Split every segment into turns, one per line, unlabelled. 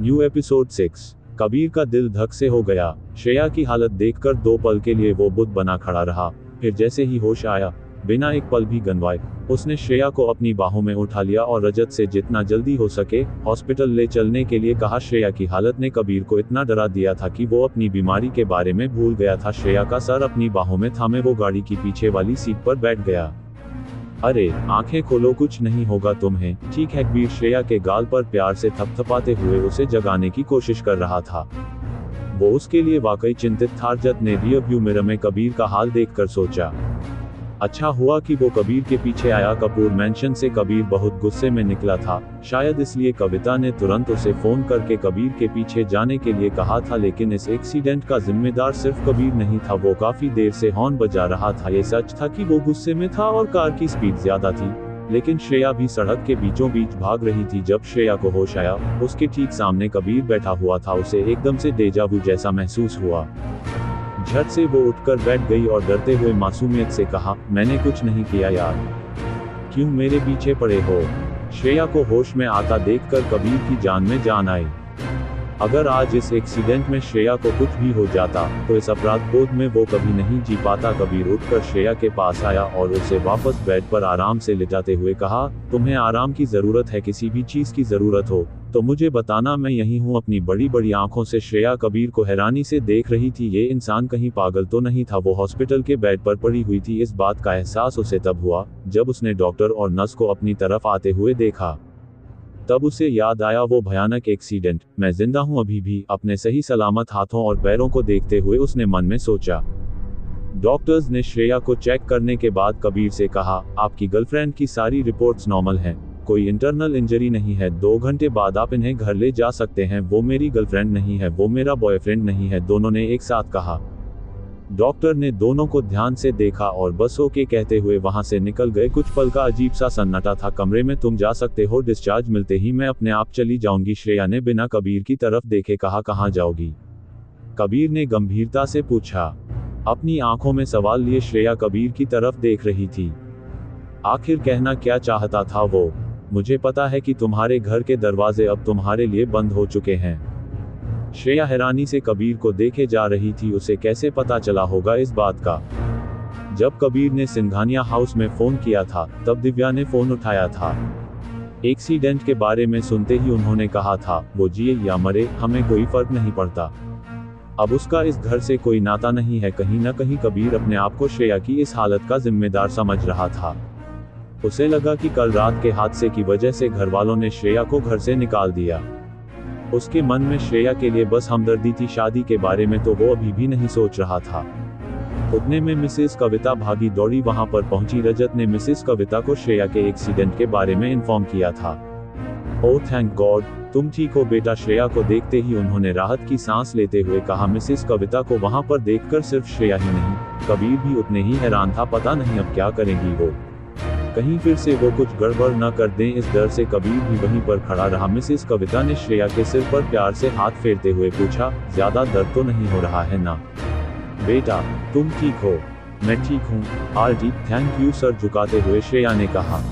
New episode 6। Kabir का दिल धक से हो गया। श्रेया की हालत देखकर 2 पल के लिए वो बुत बना खड़ा रहा। फिर जैसे ही होश आया, बिना एक पल भी गंवाए, उसने श्रेया को अपनी बाहों में उठा लिया और रजत से जितना जल्दी हो सके हॉस्पिटल ले चलने के लिए कहा। श्रेया की हालत ने कबीर को इतना डरा दिया था कि वो अपनी बीमारी के बारे में भूल गया था। श्रेया का सर अपनी बाहों में थामे वो गाड़ी की पीछे वाली सीट पर बैठ गया। अरे आंखें खोलो, कुछ नहीं होगा तुम्हें, ठीक है? कबीर श्रेया के गाल पर प्यार से थपथपाते हुए उसे जगाने की कोशिश कर रहा था। वो उसके लिए वाकई चिंतित था। रजत ने रियर व्यू मिरर में कबीर का हाल देखकर सोचा, अच्छा हुआ कि वो कबीर के पीछे आया। कपूर मैंशन से कबीर बहुत गुस्से में निकला था, शायद इसलिए कविता ने तुरंत उसे फोन करके कबीर के पीछे जाने के लिए कहा था। लेकिन इस एक्सीडेंट का जिम्मेदार सिर्फ कबीर नहीं था। वो काफी देर से हॉर्न बजा रहा था। ये सच था कि वो गुस्से में था और कार की स्पीड ज्यादा थी, लेकिन श्रेया भी सड़क के बीचों बीच भाग रही थी। जब श्रेया को होश आया, उसके ठीक सामने कबीर बैठा हुआ था। उसे एकदम से डेजा वू जैसा महसूस हुआ। झट से वो उठकर बैठ गई और डरते हुए मासूमियत से कहा, मैंने कुछ नहीं किया यार, क्यों मेरे पीछे पड़े हो? श्रेया को होश में आता देखकर कबीर की जान में जान आई। अगर आज इस एक्सीडेंट में श्रेया को कुछ भी हो जाता तो इस अपराध बोध में वो कभी नहीं जी पाता। कबीर उठकर श्रेया के पास आया और उसे वापस बेड पर आराम से लिटाते हुए कहा, तुम्हें आराम की जरूरत है? किसी भी चीज की जरूरत हो तो मुझे बताना, मैं यहीं हूँ। अपनी बड़ी बड़ी आंखों से श्रेया कबीर को हैरानी से देख रही थी। ये इंसान कहीं पागल तो नहीं था? वो हॉस्पिटल के बेड पर पड़ी हुई थी। इस बात का एहसास उसे तब हुआ जब उसने डॉक्टर और नर्स को अपनी तरफ आते हुए देखा। तब उसे याद आया वो भयानक एक्सीडेंट। मैं जिंदा हूं अभी भी, अपने सही सलामत हाथों और पैरों को देखते हुए उसने मन में सोचा। डॉक्टर्स ने श्रेया को चेक करने के बाद कबीर से कहा, आपकी गर्लफ्रेंड की सारी रिपोर्ट्स नॉर्मल हैं, कोई इंटरनल इंजरी नहीं है। 2 घंटे बाद आप इन्हें घर ले जा सकते हैं। वो मेरी गर्लफ्रेंड नहीं है, वो मेरा बॉयफ्रेंड नहीं है, दोनों ने एक साथ कहा। डॉक्टर ने दोनों को ध्यान से देखा और बस ओके कहते हुए वहां से निकल गए। कुछ पल का अजीब सा सन्नाटा था कमरे में। तुम जा सकते हो, डिस्चार्ज मिलते ही मैं अपने आप चली जाऊंगी। श्रेया ने बिना कबीर की तरफ देखे कहा, कहाँ जाओगी? कबीर ने गंभीरता से पूछा। अपनी आंखों में सवाल लिए श्रेया कबीर की तरफ देख रही थी। आखिर कहना क्या चाहता था वो? मुझे पता है कि तुम्हारे घर के दरवाजे अब तुम्हारे लिए बंद हो चुके हैं। श्रेया हैरानी से कबीर को देखे जा रही थी। उसे कैसे पता चला होगा इस बात का? जब कबीर ने सिंघानिया हाउस में फोन किया था तब दिव्या ने फोन उठाया था। एक्सीडेंट के बारे में सुनते ही उन्होंने कहा था, वो जिए या मरे हमें कोई फर्क नहीं पड़ता। अब उसका इस घर से कोई नाता नहीं है। कहीं न कहीं कबीर अपने आप को श्रेया की इस हालत का जिम्मेदार समझ रहा था। उसे लगा कि कल रात के हादसे की वजह से घर वालों ने श्रेया को घर से निकाल दिया। उसके मन में श्रेया के लिए बस हमदर्दी थी। शादी के बारे में तो वो अभी भी नहीं सोच रहा था। उतने में मिसेस कविता भागी दौड़ी वहां पर पहुंची। रजत ने मिसेस कविता को श्रेया के एक्सीडेंट के बारे में इन्फॉर्म किया था। ओह थैंक गॉड, तुम ठीक हो बेटा? श्रेया को देखते ही उन्होंने राहत की सांस लेते हुए कहा। मिसेस कविता को वहां पर देखकर सिर्फ श्रेया ही नहीं, कबीर भी उतने ही हैरान था। पता नहीं अब क्या करेंगी वो, कहीं फिर से वो कुछ गड़बड़ न कर दें। इस डर से कबीर भी वहीं पर खड़ा रहा। मिसेस कविता ने श्रेया के सिर पर प्यार से हाथ फेरते हुए पूछा, ज्यादा दर्द तो नहीं हो रहा है ना बेटा? तुम ठीक हो? मैं ठीक हूँ आंटी, थैंक यू सर, झुकाते हुए श्रेया ने कहा।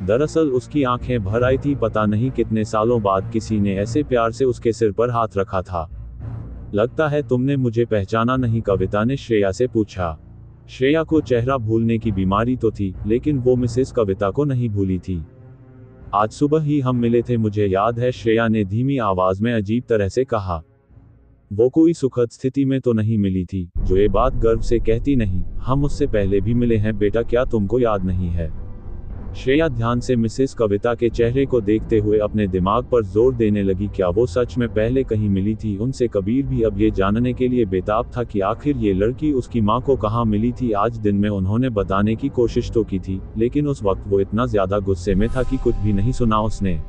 दरअसल उसकी आंखें भर आई थी। पता नहीं कितने सालों बाद किसी ने ऐसे प्यार से उसके सिर पर हाथ रखा था। लगता है तुमने मुझे पहचाना नहीं? कविता ने श्रेया से पूछा। श्रेया को चेहरा भूलने की बीमारी तो थी, लेकिन वो मिसेस कविता को नहीं भूली थी। आज सुबह ही हम मिले थे, मुझे याद है, श्रेया ने धीमी आवाज में अजीब तरह से कहा। वो कोई सुखद स्थिति में तो नहीं मिली थी जो ये बात गर्व से कहती नहीं, हम उससे पहले भी मिले हैं बेटा, क्या तुमको याद नहीं है? श्रेया ध्यान से मिसेस कविता के चेहरे को देखते हुए अपने दिमाग पर जोर देने लगी। क्या वो सच में पहले कहीं मिली थी उनसे? कबीर भी अब ये जानने के लिए बेताब था कि आखिर ये लड़की उसकी माँ को कहाँ मिली थी। आज दिन में उन्होंने बताने की कोशिश तो की थी, लेकिन उस वक्त वो इतना ज्यादा गुस्से में था कि कुछ भी नहीं सुना उसने।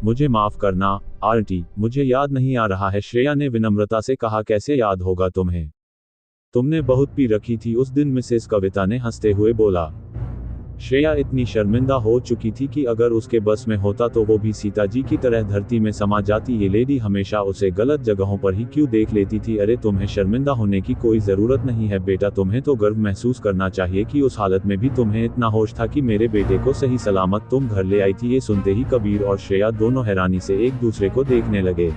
मुझे माफ करना आंटी, मुझे याद नहीं आ रहा है, श्रेया ने विनम्रता से कहा। कैसे याद होगा तुम्हें? तुमने बहुत पी रखी थी उस दिन, मिसेस कविता ने हंसते हुए बोला। श्रेया इतनी शर्मिंदा हो चुकी थी कि अगर उसके बस में होता तो वो भी सीता जी की तरह धरती में समा जाती। ये लेडी हमेशा उसे गलत जगहों पर ही क्यों देख लेती थी। अरे तुम्हें शर्मिंदा होने की कोई जरूरत नहीं है बेटा, तुम्हें तो गर्व महसूस करना चाहिए कि उस हालत में भी तुम्हें इतना होश था कि मेरे बेटे को सही सलामत तुम घर ले आई थी। ये सुनते ही कबीर और श्रेया दोनों हैरानी से एक दूसरे को देखने लगे।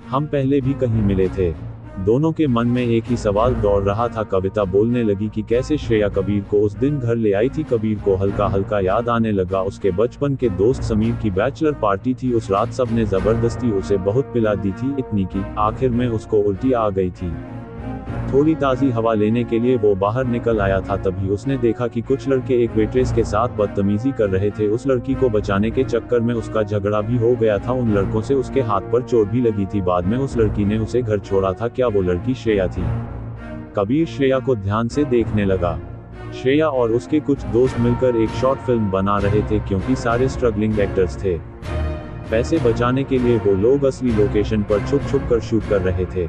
हम पहले भी कहीं मिले थे। दोनों के मन में एक ही सवाल दौड़ रहा था। कविता बोलने लगी कि कैसे श्रेया कबीर को उस दिन घर ले आई थी। कबीर को हल्का हल्का याद आने लगा, उसके बचपन के दोस्त समीर की बैचलर पार्टी थी। उस रात सबने जबरदस्ती उसे बहुत पिला दी थी, इतनी की आखिर में उसको उल्टी आ गई थी। थोड़ी ताज़ी हवा लेने के लिए वो बाहर निकल आया था, तभी उसने देखा कि कुछ लड़के एक वेट्रेस के साथ बदतमीजी कर रहे थे। उस लड़की को बचाने के चक्कर में उसका झगड़ा भी हो गया था। उन लड़कों से उसके हाथ पर चोट भी लगी थी। बाद में उस लड़की ने उसे घर छोड़ा था। क्या वो लड़की श्रेया थी? कबीर श्रेया को ध्यान से देखने लगा। श्रेया और उसके कुछ दोस्त मिलकर एक शॉर्ट फिल्म बना रहे थे, क्योंकि सारे स्ट्रगलिंग एक्टर्स थे। पैसे बचाने के लिए वो लोग असली लोकेशन पर छुप छुप कर शूट कर रहे थे।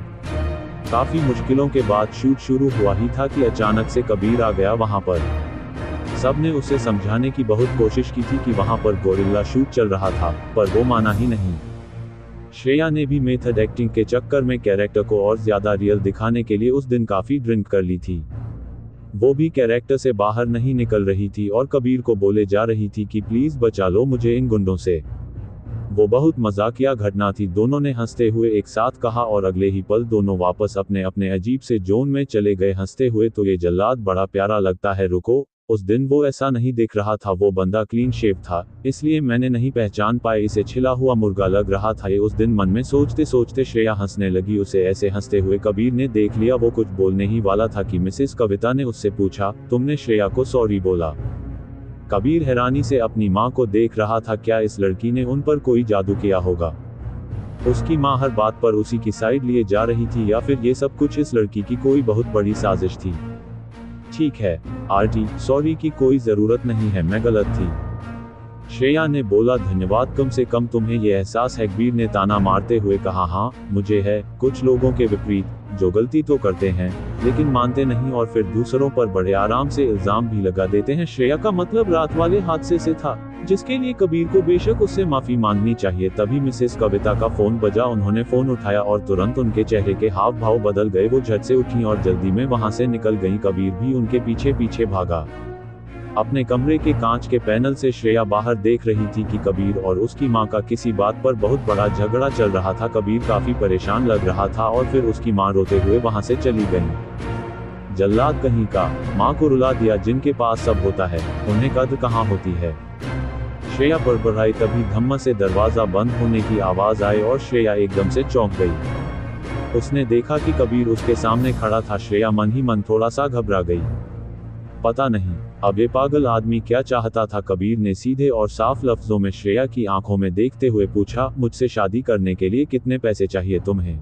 काफी मुश्किलों के बाद शूट शुरू हुआ ही था कि अचानक से कबीर आ गया वहां पर। सबने उसे समझाने की बहुत कोशिश की थी कि वहां पर गोरिल्ला शूट चल रहा था, पर वो माना ही नहीं। श्रेया ने भी मेथड एक्टिंग के चक्कर में कैरेक्टर को और ज्यादा रियल दिखाने के लिए उस दिन काफी ड्रिंक कर ली थी। वो भी कैरेक्टर से बाहर नहीं निकल रही थी और कबीर को बोले जा रही थी कि प्लीज बचा लो मुझे इन गुंडों से। वो बहुत मजाकिया घटना थी, दोनों ने हंसते हुए एक साथ कहा और अगले ही पल दोनों वापस अपने अपने अजीब से जोन में चले गए हंसते हुए। तो ये जल्लाद बड़ा प्यारा लगता है। रुको, उस दिन वो ऐसा नहीं दिख रहा था। वो बंदा क्लीन शेव था, इसलिए मैंने नहीं पहचान पाए इसे छिला हुआ मुर्गा लग रहा था। ये उस दिन मन में सोचते सोचते श्रेया हंसने लगी। उसे ऐसे हंसते हुए कबीर ने देख लिया। वो कुछ बोलने ही वाला था कि मिसेस कविता ने उससे पूछा, तुमने श्रेया को सॉरी बोला? कबीर हैरानी से अपनी माँ को देख रहा था। क्या इस लड़की ने उन पर कोई जादू किया होगा? उसकी माँ हर बात पर उसी की साइड लिए जा रही थी, या फिर ये सब कुछ इस लड़की की कोई बहुत बड़ी साजिश थी? ठीक है आंटी, सॉरी की कोई जरूरत नहीं है, मैं गलत थी। श्रेया ने बोला, धन्यवाद, कम से कम तुम्हें ये एहसास है। कबीर ने ताना मारते हुए कहा, हाँ मुझे है। कुछ लोगों के विपरीत, जो गलती तो करते हैं लेकिन मानते नहीं और फिर दूसरों पर बड़े आराम से इल्जाम भी लगा देते हैं। श्रेया का मतलब रात वाले हादसे से था, जिसके लिए कबीर को बेशक उससे माफी मांगनी चाहिए। तभी मिसेस कविता का फोन बजा। उन्होंने फोन उठाया और तुरंत उनके चेहरे के हाव भाव बदल गए। वो झट से उठी और जल्दी में वहां से निकल गई। कबीर भी उनके पीछे पीछे भागा। अपने कमरे के कांच के पैनल से श्रेया बाहर देख रही थी कि कबीर और उसकी मां का किसी बात पर बहुत बड़ा झगड़ा चल रहा था। कबीर काफी परेशान लग रहा था और फिर उसकी मां रोते हुए वहां से चली गई। जल्लाद कहीं का, मां को रुला दिया। जिनके पास सब होता है उन्हें कद्र कहाँ होती है। श्रेया बड़बड़ाई, तभी धम्मा से दरवाजा बंद होने की आवाज आई और श्रेया एकदम से चौंक गई। उसने देखा कि कबीर उसके सामने खड़ा था। श्रेया मन ही मन थोड़ा सा घबरा गई। पता नहीं अब ये पागल आदमी क्या चाहता था। कबीर ने सीधे और साफ लफ्जों में श्रेया की आंखों में देखते हुए पूछा, मुझसे शादी करने के लिए कितने पैसे चाहिए तुम्हें?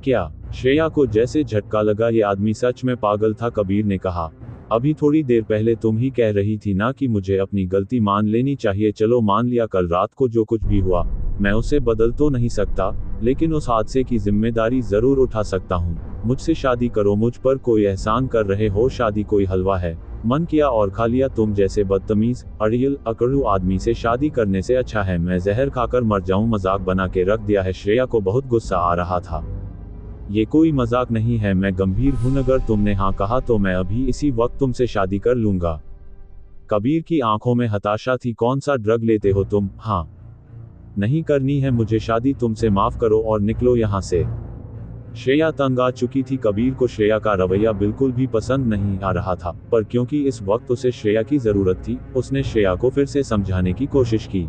क्या? श्रेया को जैसे झटका लगा, ये आदमी सच में पागल था। कबीर ने कहा, अभी थोड़ी देर पहले तुम ही कह रही थी ना कि मुझे अपनी गलती मान लेनी चाहिए। चलो मान लिया, कल रात को जो कुछ भी हुआ मैं उसे बदल तो नहीं सकता, लेकिन उस हादसे की जिम्मेदारी जरूर उठा सकता हूँ। मुझसे शादी करो, मुझ पर कोई एहसान कर रहे हो। शादी कोई हलवा है, मन किया और खा लिया। तुम जैसे बदतमीज, अड़ियल, अकड़ू आदमी से शादी करने से अच्छा है मैं जहर खाकर मर जाऊं। मजाक बना के रख दिया है। श्रेया को बहुत गुस्सा आ रहा था। ये कोई मजाक नहीं है, मैं गंभीर हूं। अगर तुमने हाँ कहा तो मैं अभी इसी वक्त तुमसे शादी कर लूंगा। कबीर की आंखों में हताशा थी। कौन सा ड्रग लेते हो तुम? हाँ, नहीं करनी है मुझे शादी, तुमसे माफ करो और निकलो यहाँ से। श्रेया तंग आ चुकी थी। कबीर को श्रेया का रवैया बिल्कुल भी पसंद नहीं आ रहा था, पर क्योंकि इस वक्त उसे श्रेया की जरूरत थी, उसने श्रेया को फिर से समझाने की कोशिश की।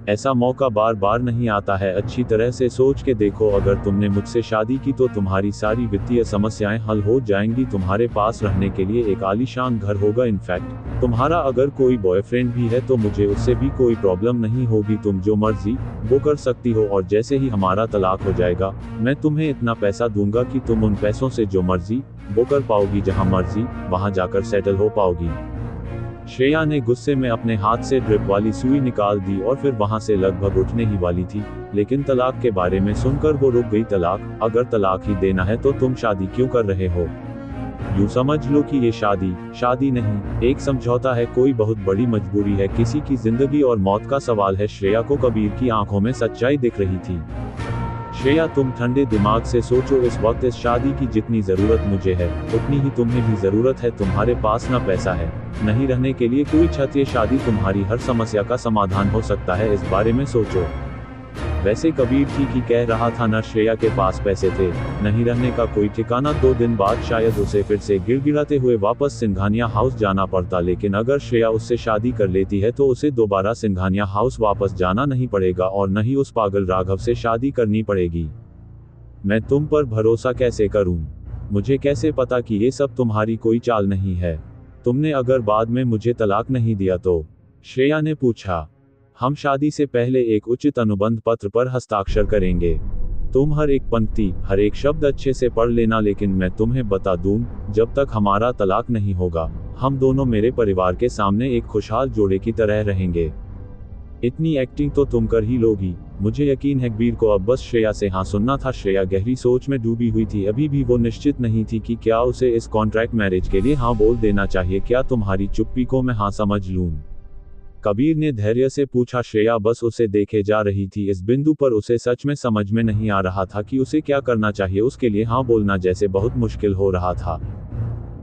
ऐसा मौका बार बार नहीं आता है। अच्छी तरह से सोच के देखो, अगर तुमने मुझसे शादी की तो तुम्हारी सारी वित्तीय समस्याएं हल हो जाएंगी। तुम्हारे पास रहने के लिए एक आलीशान घर होगा। इनफैक्ट तुम्हारा अगर कोई बॉयफ्रेंड भी है तो मुझे उससे भी कोई प्रॉब्लम नहीं होगी। तुम जो मर्जी वो कर सकती हो, और जैसे ही हमारा तलाक हो जाएगा मैं तुम्हें इतना पैसा दूंगा कि तुम उन पैसों से जो मर्जी वो कर पाओगी, जहां मर्जी वहां जाकर सेटल हो पाओगी। श्रेया ने गुस्से में अपने हाथ से ड्रिप वाली सुई निकाल दी और फिर वहां से लगभग उठने ही वाली थी, लेकिन तलाक के बारे में सुनकर वो रुक गई। तलाक? अगर तलाक ही देना है तो तुम शादी क्यों कर रहे हो? यूं समझ लो कि ये शादी नहीं, एक समझौता है, कोई बहुत बड़ी मजबूरी है, किसी की जिंदगी और मौत का सवाल है। श्रेया को कबीर की आंखों में सच्चाई दिख रही थी। श्रेया, तुम ठंडे दिमाग से सोचो, इस वक्त इस शादी की जितनी जरूरत मुझे है, उतनी ही तुम्हें भी जरूरत है। तुम्हारे पास ना पैसा है, नहीं रहने के लिए कोई छत। ये शादी तुम्हारी हर समस्या का समाधान हो सकता है, इस बारे में सोचो। वैसे कबीर ठीक ही कह रहा था, न श्रेया के पास पैसे थे, नहीं रहने का कोई ठिकाना। 2 दिन बाद शायद उसे फिर से गिड़गिड़ाते हुए वापस सिंघानिया हाउस जाना पड़ता, लेकिन अगर श्रेया उससे शादी कर लेती है तो उसे दोबारा सिंघानिया हाउस वापस जाना नहीं पड़ेगा और न ही उस पागल राघव से शादी करनी पड़ेगी। मैं तुम पर भरोसा कैसे करूं? मुझे कैसे पता कि ये सब तुम्हारी कोई चाल नहीं है? तुमने अगर बाद में मुझे तलाक नहीं दिया तो? श्रेया ने पूछा। हम शादी से पहले एक उचित अनुबंध पत्र पर हस्ताक्षर करेंगे। तुम हर एक पंक्ति, हर एक शब्द अच्छे से पढ़ लेना, लेकिन मैं तुम्हें बता दूं, जब तक हमारा तलाक नहीं होगा, हम दोनों मेरे परिवार के सामने एक खुशहाल जोड़े की तरह रहेंगे। इतनी एक्टिंग तो तुम कर ही लोगी, मुझे यकीन है। कबीर को अब बस श्रेया से हाँ सुनना था। श्रेया गहरी सोच में डूबी हुई थी। अभी भी वो निश्चित नहीं थी कि क्या उसे इस कॉन्ट्रैक्ट मैरिज के लिए हाँ बोल देना चाहिए। क्या तुम्हारी चुप्पी को मैं हाँ समझ लूं? कबीर ने धैर्य से पूछा। श्रेया बस उसे देखे जा रही थी। इस बिंदु पर उसे सच में समझ में नहीं आ रहा था कि उसे क्या करना चाहिए। उसके लिए हाँ बोलना जैसे बहुत मुश्किल हो रहा था।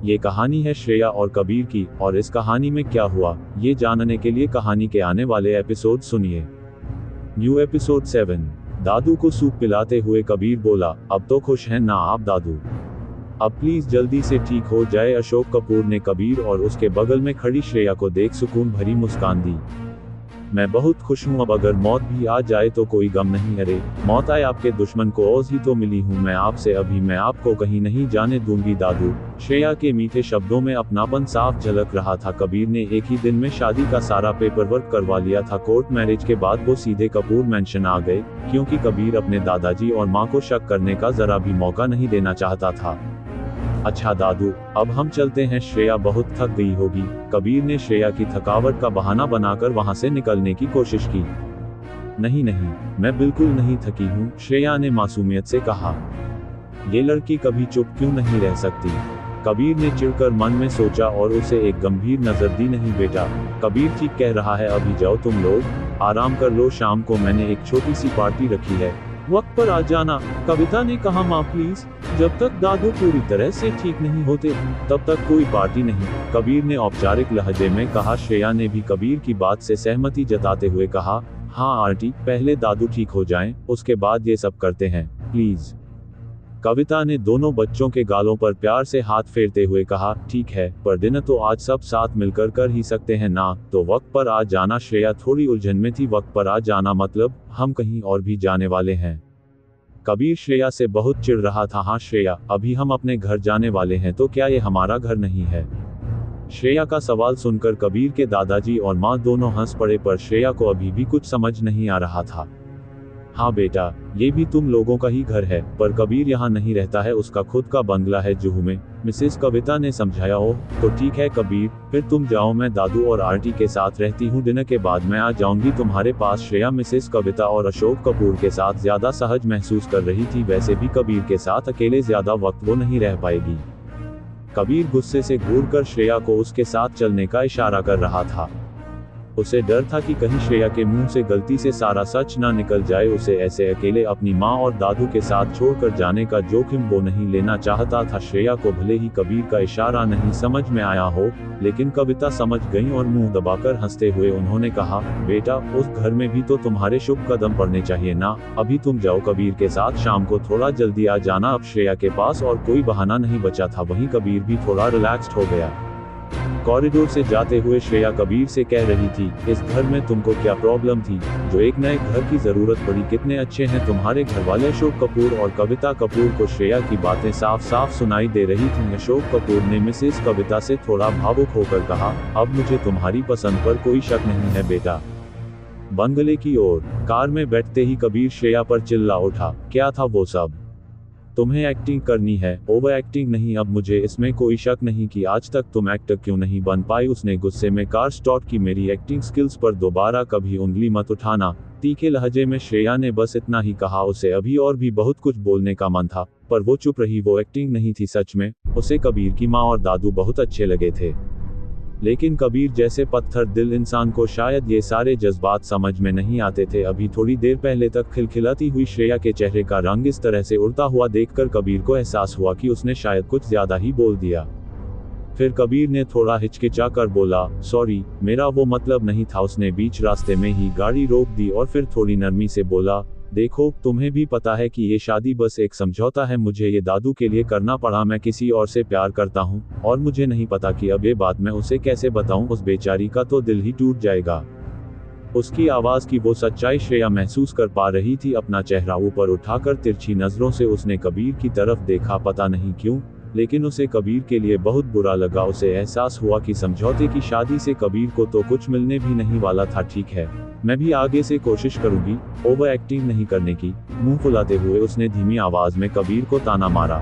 ये कहानी है श्रेया और कबीर की, और इस कहानी में क्या हुआ, ये जानने के लिए कहानी के आने वाले एपिसोड सुनिए। New episode 7। दादू को सूप पिलाते हुए कबीर बोला, अब तो खुश हैं ना आप दादू? अब प्लीज जल्दी से ठीक हो जाए। अशोक कपूर ने कबीर और उसके बगल में खड़ी श्रेया को देख सुकून भरी मुस्कान दी। मैं बहुत खुश हूँ, अब अगर मौत भी आ जाए तो कोई गम नहीं। अरे मौत आए, आपके दुश्मन को ओज ही तो मिली हूँ मैं आपसे, अभी मैं आपको कहीं नहीं जाने दूंगी दादू। श्रेया के मीठे शब्दों में अपनापन साफ झलक रहा था। कबीर ने एक ही दिन में शादी का सारा पेपर वर्क करवा लिया था। कोर्ट मैरिज के बाद वो सीधे कपूर मैंशन आ गए, क्योंकि कबीर अपने दादाजी और माँ को शक करने का जरा भी मौका नहीं देना चाहता था। अच्छा दादू, अब हम चलते हैं, श्रेया बहुत थक गई होगी। कबीर ने श्रेया की थकावट का बहाना बनाकर वहां से निकलने की कोशिश की। नहीं नहीं, मैं बिल्कुल नहीं थकी हूँ, श्रेया ने मासूमियत से कहा। ये लड़की कभी चुप क्यों नहीं रह सकती? कबीर ने चिढ़कर मन में सोचा और उसे एक गंभीर नजर दी। नहीं बेटा, कबीर ठीक कह रहा है, अभी जाओ तुम लोग, आराम कर लो, शाम को मैंने एक छोटी सी पार्टी रखी है, वक्त पर आ जाना। कविता ने कहा, माँ प्लीज, जब तक दादू पूरी तरह से ठीक नहीं होते तब तक कोई पार्टी नहीं, कबीर ने औपचारिक लहजे में कहा। श्रेया ने भी कबीर की बात से सहमति जताते हुए कहा, हाँ आंटी, पहले दादू ठीक हो जाएं, उसके बाद ये सब करते हैं, प्लीज। कविता ने दोनों बच्चों के गालों पर प्यार से हाथ फेरते हुए कहा, ठीक है, पर डिनर तो आज सब साथ मिलकर कर ही सकते हैं ना, तो वक्त पर आ जाना। श्रेया थोड़ी उलझन में थी। वक्त पर आ जाना मतलब हम कहीं और भी जाने वाले हैं? कबीर श्रेया से बहुत चिढ़ रहा था। हाँ श्रेया, अभी हम अपने घर जाने वाले हैं, तो क्या ये हमारा घर नहीं है? श्रेया का सवाल सुनकर कबीर के दादाजी और माँ दोनों हंस पड़े, पर श्रेया को अभी भी कुछ समझ नहीं आ रहा था। हाँ बेटा, ये भी तुम लोगों का ही घर है, पर कबीर यहाँ नहीं रहता है, उसका खुद का बंगला है जुहू में, मिसेस कविता ने समझाया। ओह तो ठीक है कबीर, फिर तुम जाओ, मैं दादू और आंटी के साथ रहती हूँ, डिनर के बाद मैं आ जाऊंगी तुम्हारे पास। श्रेया मिसेस कविता और अशोक कपूर के साथ ज्यादा सहज महसूस कर रही थी। वैसे भी कबीर के साथ अकेले ज्यादा वक्त वो नहीं रह पाएगी। कबीर गुस्से से घूरकर श्रेया को उसके साथ चलने का इशारा कर रहा था। उसे डर था कि कहीं श्रेया के मुंह से गलती से सारा सच ना निकल जाए। उसे ऐसे अकेले अपनी माँ और दादू के साथ छोड़कर जाने का जोखिम वो नहीं लेना चाहता था। श्रेया को भले ही कबीर का इशारा नहीं समझ में आया हो, लेकिन कविता समझ गई और मुंह दबाकर हंसते हुए उन्होंने कहा, बेटा उस घर में भी तो तुम्हारे शुभ कदम पड़ने चाहिए ना, अभी तुम जाओ कबीर के साथ, शाम को थोड़ा जल्दी आ जाना। अब श्रेया के पास और कोई बहाना नहीं बचा था। वहीं कबीर भी थोड़ा रिलैक्स्ड हो गया। कॉरिडोर से जाते हुए श्रेया कबीर से कह रही थी, इस घर में तुमको क्या प्रॉब्लम थी जो एक नए घर की जरूरत पड़ी? कितने अच्छे हैं तुम्हारे घर वाले। अशोक कपूर और कविता कपूर को श्रेया की बातें साफ साफ सुनाई दे रही थीं। अशोक कपूर ने मिसेस कविता से थोड़ा भावुक होकर कहा, अब मुझे तुम्हारी पसंद पर कोई शक नहीं है बेटा। बंगले की ओर कार में बैठते ही कबीर श्रेया पर चिल्ला उठा, क्या था वो सब? तुम्हें एक्टिंग करनी है, ओवर एक्टिंग नहीं। अब मुझे इसमें कोई शक नहीं कि आज तक तुम एक्टर क्यों नहीं बन पाई। उसने गुस्से में कार स्टार्ट की। मेरी एक्टिंग स्किल्स पर दोबारा कभी उंगली मत उठाना, तीखे लहजे में श्रेया ने बस इतना ही कहा। उसे अभी और भी बहुत कुछ बोलने का मन था, पर वो चुप रही। वो एक्टिंग नहीं थी सच में। उसे कबीर की माँ और दादू बहुत अच्छे लगे थे, लेकिन कबीर जैसे पत्थर दिल इंसान को शायद ये सारे जज्बात समझ में नहीं आते थे। अभी थोड़ी देर पहले तक खिलखिलाती हुई श्रेया के चेहरे का रंग इस तरह से उड़ता हुआ देखकर कबीर को एहसास हुआ कि उसने शायद कुछ ज्यादा ही बोल दिया। फिर कबीर ने थोड़ा हिचकिचा कर बोला, सॉरी, मेरा वो मतलब नहीं था। उसने बीच रास्ते में ही गाड़ी रोक दी और फिर थोड़ी नरमी से बोला, देखो, तुम्हें भी पता है कि ये शादी बस एक समझौता है। मुझे ये दादू के लिए करना पड़ा। मैं किसी और से प्यार करता हूँ और मुझे नहीं पता कि अब ये बात मैं उसे कैसे बताऊं। उस बेचारी का तो दिल ही टूट जाएगा। उसकी आवाज की वो सच्चाई श्रेया महसूस कर पा रही थी। अपना चेहरा ऊपर उठाकर तिरछी नजरों से उसने कबीर की तरफ देखा। पता नहीं क्यों, लेकिन उसे कबीर के लिए बहुत बुरा लगा। उसे एहसास हुआ कि समझौते की शादी से कबीर को तो कुछ मिलने भी नहीं वाला था। ठीक है, मैं भी आगे से कोशिश करूंगी ओवर एक्टिंग नहीं करने की। मुंह फुलाते हुए उसने धीमी आवाज में कबीर को ताना मारा।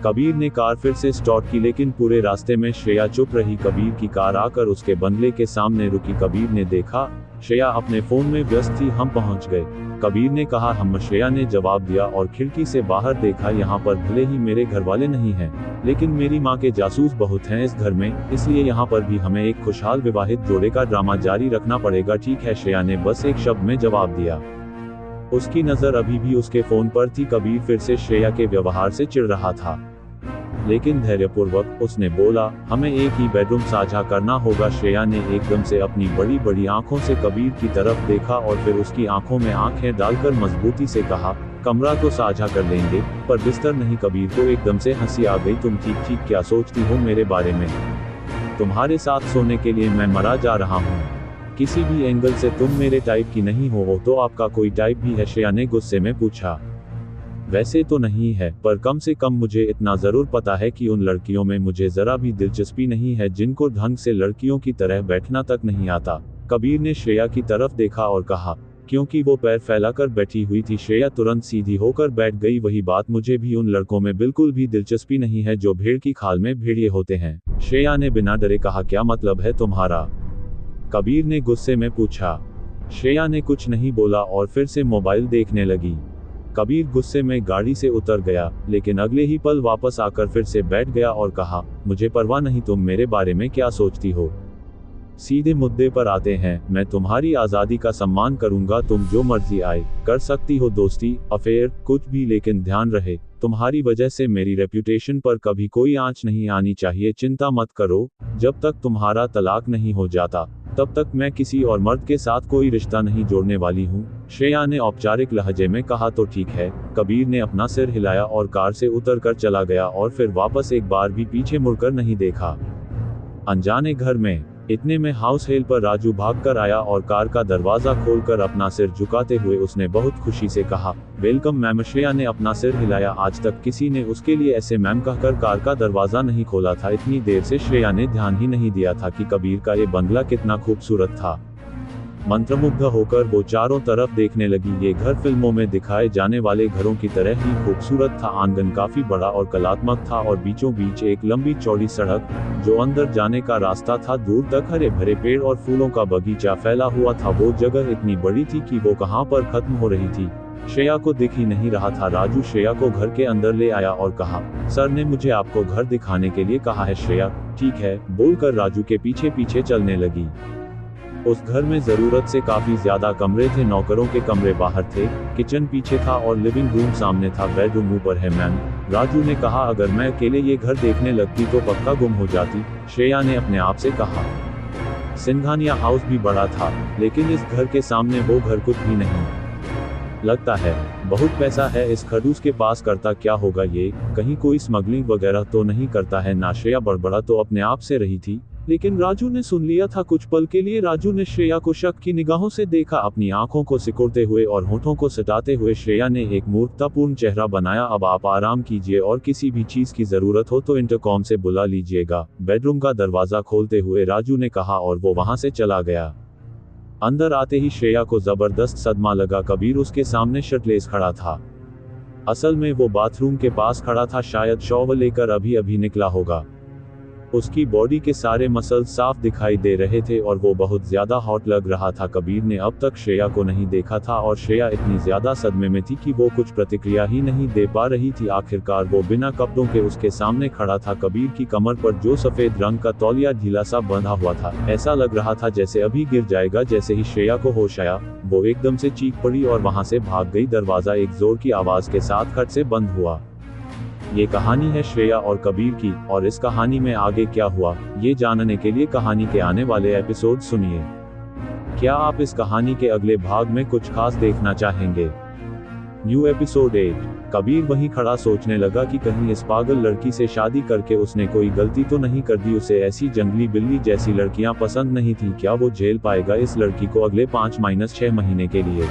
कबीर ने कार फिर से स्टार्ट की, लेकिन पूरे रास्ते में श्रेया चुप रही। कबीर की कार आकर उसके बंगले के सामने रुकी। कबीर ने देखा श्रेया अपने फोन में व्यस्त थी। हम पहुंच गए, कबीर ने कहा। हम, श्रेया ने जवाब दिया और खिड़की से बाहर देखा। यहाँ पर भले ही मेरे घर वाले नहीं हैं, लेकिन मेरी माँ के जासूस बहुत हैं इस घर में, इसलिए यहाँ पर भी हमें एक खुशहाल विवाहित जोड़े का ड्रामा जारी रखना पड़ेगा। ठीक है, श्रेया ने बस एक शब्द में जवाब दिया। उसकी नजर अभी भी उसके फोन पर थी। कबीर फिर से श्रेया के व्यवहार से चिढ़ रहा था, लेकिन धैर्यपूर्वक उसने बोला, हमें एक ही बेडरूम साझा करना होगा। श्रेया ने एकदम से अपनी बड़ी बड़ी आंखों से कबीर की तरफ देखा और फिर उसकी आंखों में आंखें डालकर मजबूती से कहा, कमरा तो साझा कर लेंगे, पर बिस्तर नहीं। कबीर को एकदम से हंसी आ गई। तुम ठीक ठीक क्या सोचती हो मेरे बारे में? तुम्हारे साथ सोने के लिए मैं मरा जा रहा हूँ। किसी भी एंगल से तुम मेरे टाइप की नहीं हो तो आपका कोई टाइप भी है? श्रेया ने गुस्से में पूछा। वैसे तो नहीं है, पर कम से कम मुझे इतना जरूर पता है कि उन लड़कियों में मुझे जरा भी दिलचस्पी नहीं है जिनको ढंग से लड़कियों की तरह बैठना तक नहीं आता। कबीर ने श्रेया की तरफ देखा और कहा, क्योंकि वो पैर फैलाकर बैठी हुई थी। श्रेया तुरंत सीधी होकर बैठ गई। वही बात, मुझे भी उन लड़कों में बिल्कुल भी दिलचस्पी नहीं है जो भेड़ की खाल में भेड़िए होते हैं। श्रेया ने बिना डरे कहा, क्या मतलब है तुम्हारा? कबीर ने गुस्से में पूछा। श्रेया ने कुछ नहीं बोला और फिर से मोबाइल देखने लगी। कबीर गुस्से में गाड़ी से उतर गया, लेकिन अगले ही पल वापस आकर फिर से बैठ गया और कहा, मुझे परवाह नहीं तुम मेरे बारे में क्या सोचती हो। सीधे मुद्दे पर आते हैं, मैं तुम्हारी आज़ादी का सम्मान करूंगा। तुम जो मर्जी आए कर सकती हो, दोस्ती, अफेयर, कुछ भी, लेकिन ध्यान रहे तुम्हारी वजह से मेरी रेप्यूटेशन पर कभी कोई आंच नहीं आनी चाहिए। चिंता मत करो, जब तक तुम्हारा तलाक नहीं हो जाता तब तक मैं किसी और मर्द के साथ कोई रिश्ता नहीं जोड़ने वाली हूँ। श्रेया ने औपचारिक लहजे में कहा। तो ठीक है। कबीर ने अपना सिर हिलाया और कार से उतरकर चला गया और फिर वापस एक बार भी पीछे मुड़कर नहीं देखा। अनजाने घर में इतने में हाउस हेल्प पर राजू भागकर आया और कार का दरवाजा खोलकर अपना सिर झुकाते हुए उसने बहुत खुशी से कहा, वेलकम मैम। श्रेया ने अपना सिर हिलाया। आज तक किसी ने उसके लिए ऐसे मैम कहकर कार का दरवाजा नहीं खोला था। इतनी देर से श्रेया ने ध्यान ही नहीं दिया था कि कबीर का ये बंगला कितना खूबसूरत था। मंत्रमुग्ध होकर वो चारों तरफ देखने लगी। ये घर फिल्मों में दिखाए जाने वाले घरों की तरह ही खूबसूरत था। आंगन काफी बड़ा और कलात्मक था और बीचों बीच एक लंबी चौड़ी सड़क जो अंदर जाने का रास्ता था। दूर तक हरे भरे पेड़ और फूलों का बगीचा फैला हुआ था। वो जगह इतनी बड़ी थी कि वो कहाँ पर खत्म हो रही थी श्रेया को दिख ही नहीं रहा था। राजू श्रेया को घर के अंदर ले आया और कहा, सर ने मुझे आपको घर दिखाने के लिए कहा है। श्रेया, ठीक है, बोलकर राजू के पीछे पीछे चलने लगी। उस घर में जरूरत से काफी ज्यादा कमरे थे। नौकरों के कमरे बाहर थे, किचन पीछे था और लिविंग रूम सामने था। बेडरूम ऊपर है मैम, राजू ने कहा। अगर मैं अकेले ये घर देखने लगती तो पक्का गुम हो जाती, श्रेया ने अपने आप से कहा। सिंघानिया हाउस भी बड़ा था, लेकिन इस घर के सामने वो घर कुछ भी नहीं। लगता है बहुत पैसा है इस खड़ूस के पास। करता क्या होगा ये? कहीं कोई स्मगलिंग वगैरह तो नहीं करता है ना? श्रेया बड़बड़ा तो अपने आप से रही थी, लेकिन राजू ने सुन लिया था। कुछ पल के लिए राजू ने श्रेया को शक की निगाहों से देखा। अपनी आंखों को सिकुड़ते हुए और होठों को सटाते हुए श्रेया ने एक मूर्खतापूर्ण चेहरा बनाया। अब आप आराम कीजिए और किसी भी चीज की जरूरत हो तो इंटरकॉम से बुला लीजिएगा, बेडरूम का दरवाजा खोलते हुए राजू ने कहा और वो वहां से चला गया। अंदर आते ही श्रेया को जबरदस्त सदमा लगा। कबीर उसके सामने शर्टलेस खड़ा था। असल में वो बाथरूम के पास खड़ा था, शायद शॉवर लेकर अभी अभी निकला होगा। उसकी बॉडी के सारे मसल्स साफ दिखाई दे रहे थे और वो बहुत ज्यादा हॉट लग रहा था। कबीर ने अब तक श्रेया को नहीं देखा था और श्रेया इतनी ज्यादा सदमे में थी कि वो कुछ प्रतिक्रिया ही नहीं दे पा रही थी। आखिरकार वो बिना कपड़ों के उसके सामने खड़ा था। कबीर की कमर पर जो सफेद रंग का तौलिया ढीला सा बंधा हुआ था, ऐसा लग रहा था जैसे अभी गिर जाएगा। जैसे ही श्रेया को होश आया, वो एकदम से चीख पड़ी और वहां से भाग गई। दरवाजा एक जोर की आवाज के साथ खट से बंद हुआ। ये कहानी है श्रेया और कबीर की, और इस कहानी में आगे क्या हुआ, ये जानने के लिए कहानी के आने वाले एपिसोड सुनिए। क्या आप इस कहानी के अगले भाग में कुछ खास देखना चाहेंगे? New episode 8। कबीर वहीं खड़ा सोचने लगा कि कहीं इस पागल लड़की से शादी करके उसने कोई गलती तो नहीं कर दी। उसे ऐसी जंगली बिल्ली जैसी लड़कियां पसंद नहीं थी। क्या वो झेल पाएगा इस लड़की को अगले 5-6 महीने के लिए?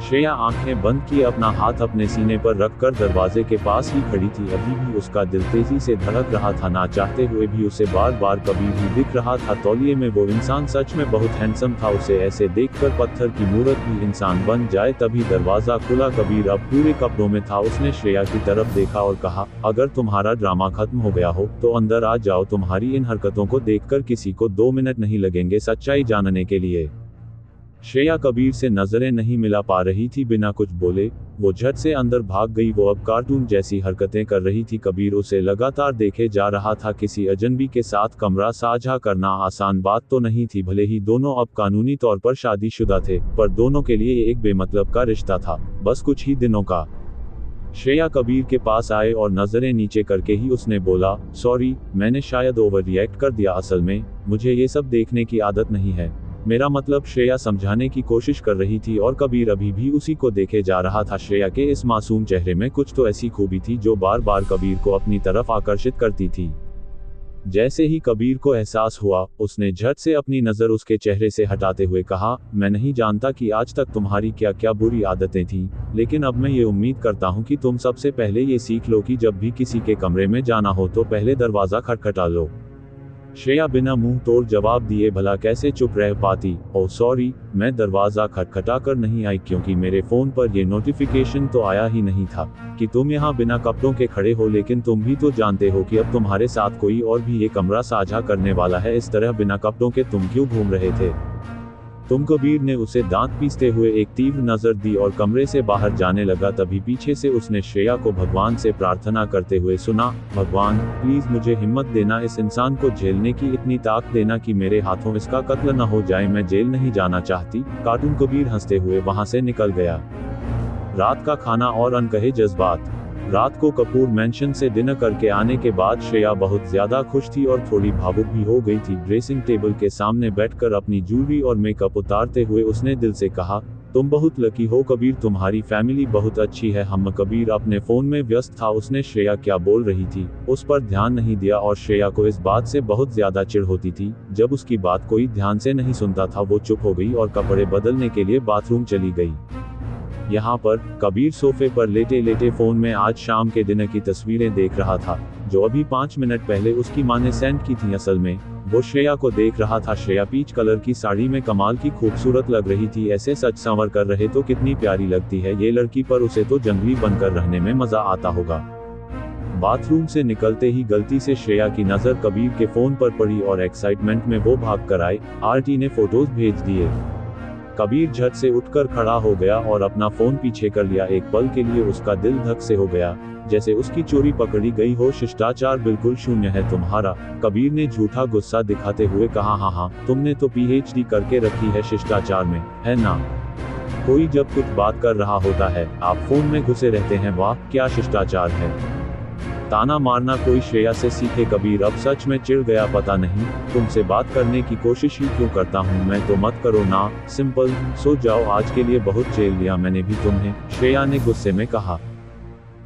श्रेया आंखें बंद किए अपना हाथ अपने सीने पर रखकर दरवाजे के पास ही खड़ी थी। अभी भी उसका दिल तेजी से धड़क रहा था, ना चाहते हुए भी उसे बार बार कबीर ही दिख रहा था। तौलिए में वो इंसान सच में बहुत हैंडसम था। उसे ऐसे देखकर पत्थर की मूर्त भी इंसान बन जाए। तभी दरवाजा खुला। कबीर अब पूरे कपड़ों में था। उसने श्रेया की तरफ देखा और कहा, अगर तुम्हारा ड्रामा खत्म हो गया हो तो अंदर आ जाओ। तुम्हारी इन हरकतों को देखकर किसी को 2 मिनट नहीं लगेंगे सच्चाई जानने के लिए। श्रेया कबीर से नजरें नहीं मिला पा रही थी। बिना कुछ बोले वो झट से अंदर भाग गई। वो अब कार्टून जैसी हरकतें कर रही थी। कबीर उसे लगातार देखे जा रहा था। किसी अजनबी के साथ कमरा साझा करना आसान बात तो नहीं थी। भले ही दोनों अब कानूनी तौर पर शादीशुदा थे, पर दोनों के लिए ये एक बेमतलब का रिश्ता था, बस कुछ ही दिनों का। श्रेया कबीर के पास आए और नजरें नीचे करके ही उसने बोला, सॉरी, मैंने शायद ओवर रिएक्ट कर दिया। असल में मुझे ये सब देखने की आदत नहीं है। मेरा मतलब, श्रेया समझाने की कोशिश कर रही थी और कबीर अभी भी उसी को देखे जा रहा था। श्रेया के इस मासूम चेहरे में कुछ तो ऐसी खूबी थी जो बार बार कबीर को अपनी तरफ आकर्षित करती थी। जैसे ही कबीर को एहसास हुआ, उसने झट से अपनी नज़र उसके चेहरे से हटाते हुए कहा, मैं नहीं जानता कि आज तक तुम्हारी क्या क्या बुरी आदतें थीं, लेकिन अब मैं ये उम्मीद करता हूँ कि तुम सबसे पहले ये सीख लो कि जब भी किसी के कमरे में जाना हो तो पहले दरवाज़ा खटखटा लो। श्रेया बिना मुंह तोड़ जवाब दिए भला कैसे चुप रह पाती। ओह सॉरी, मैं दरवाज़ा खटखटा कर नहीं आई, क्योंकि मेरे फ़ोन पर ये नोटिफिकेशन तो आया ही नहीं था कि तुम यहाँ बिना कपड़ों के खड़े हो। लेकिन तुम भी तो जानते हो कि अब तुम्हारे साथ कोई और भी ये कमरा साझा करने वाला है। इस तरह बिना कपड़ों के तुम क्यों घूम रहे थे तुम? कबीर ने उसे दांत पीसते हुए एक तीव्र नजर दी और कमरे से बाहर जाने लगा। तभी पीछे से उसने श्रेया को भगवान से प्रार्थना करते हुए सुना, भगवान प्लीज मुझे हिम्मत देना, इस इंसान को झेलने की इतनी ताकत देना कि मेरे हाथों इसका कत्ल न हो जाए। मैं जेल नहीं जाना चाहती। कार्टून कबीर हंसते हुए वहां से निकल गया। रात का खाना और अनकहे जज्बात। रात को कपूर मैंशन से डिनर करके आने के बाद श्रेया बहुत ज्यादा खुश थी और थोड़ी भावुक भी हो गई थी। ड्रेसिंग टेबल के सामने बैठकर अपनी ज्वेलरी और मेकअप उतारते हुए उसने दिल से कहा, तुम बहुत लकी हो कबीर, तुम्हारी फैमिली बहुत अच्छी है। हम कबीर अपने फोन में व्यस्त था। उसने श्रेया क्या बोल रही थी उस पर ध्यान नहीं दिया और श्रेया को इस बात से बहुत ज्यादा चिढ़ होती थी जब उसकी बात कोई ध्यान से नहीं सुनता था। वो चुप हो गई और कपड़े बदलने के लिए बाथरूम चली गई। यहाँ पर कबीर सोफे पर लेटे लेटे फोन में आज शाम के डिनर की तस्वीरें देख रहा था, जो अभी 5 मिनट पहले उसकी माँ ने सेंड की थी। असल में वो श्रेया को देख रहा था। श्रेया पीच कलर की साड़ी में कमाल की खूबसूरत लग रही थी। ऐसे सच संवर कर रहे तो कितनी प्यारी लगती है ये लड़की, पर उसे तो जंगली बनकर रहने में मजा आता होगा। बाथरूम से निकलते ही गलती से श्रेया की नजर कबीर के फोन पर पड़ी और एक्साइटमेंट में वो भाग कर आए। आरटी ने फोटोज भेज दिए। कबीर झट से उठकर खड़ा हो गया और अपना फोन पीछे कर लिया। एक पल के लिए उसका दिल धक से हो गया, जैसे उसकी चोरी पकड़ी गई हो। शिष्टाचार बिल्कुल शून्य है तुम्हारा, कबीर ने झूठा गुस्सा दिखाते हुए कहा। हाँ, तुमने तो पीएचडी करके रखी है शिष्टाचार में, है ना? कोई जब कुछ बात कर रहा होता है आप फोन में घुसे रहते हैं। वाह, क्या शिष्टाचार है। ताना मारना कोई श्रेया से सीखे। कबीर अब सच में चिढ़ गया। पता नहीं तुमसे बात करने की कोशिश ही क्यों करता हूँ मैं, तो मत करो ना। सिंपल सो जाओ, आज के लिए बहुत झेल लिया मैंने भी तुम्हें, श्रेया ने गुस्से में कहा।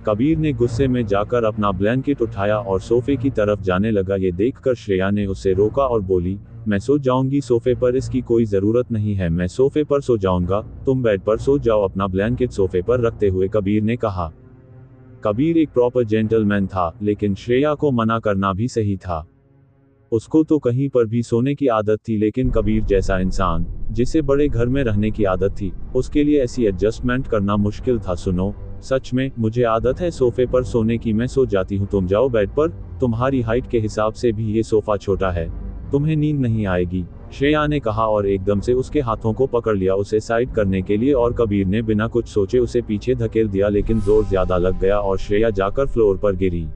कबीर ने गुस्से में जाकर अपना ब्लैंकेट उठाया और सोफे की तरफ जाने लगा। ये देखकर श्रेया ने उसे रोका और बोली, मैं सो जाऊंगी सोफे पर, इसकी कोई जरूरत नहीं है। मैं सोफे पर सो जाऊंगा, तुम बेड पर सो जाओ। अपना ब्लैंकेट सोफे पर रखते हुए कबीर ने कहा। कबीर एक प्रॉपर जेंटलमैन था, लेकिन श्रेया को मना करना भी सही था। उसको तो कहीं पर भी सोने की आदत थी, लेकिन कबीर जैसा इंसान जिसे बड़े घर में रहने की आदत थी, उसके लिए ऐसी एडजस्टमेंट करना मुश्किल था। सुनो, सच में, मुझे आदत है सोफे पर सोने की, मैं सो जाती हूँ, तुम जाओ बेड पर, तुम्हारी हाइट के हिसाब से भी ये सोफा छोटा है, तुम्हें नींद नहीं आएगी, श्रेया ने कहा और एकदम से उसके हाथों को पकड़ लिया उसे साइड करने के लिए, और कबीर ने बिना कुछ सोचे उसे पीछे धकेल दिया, लेकिन जोर ज्यादा लग गया और श्रेया जाकर फ्लोर पर गिरी।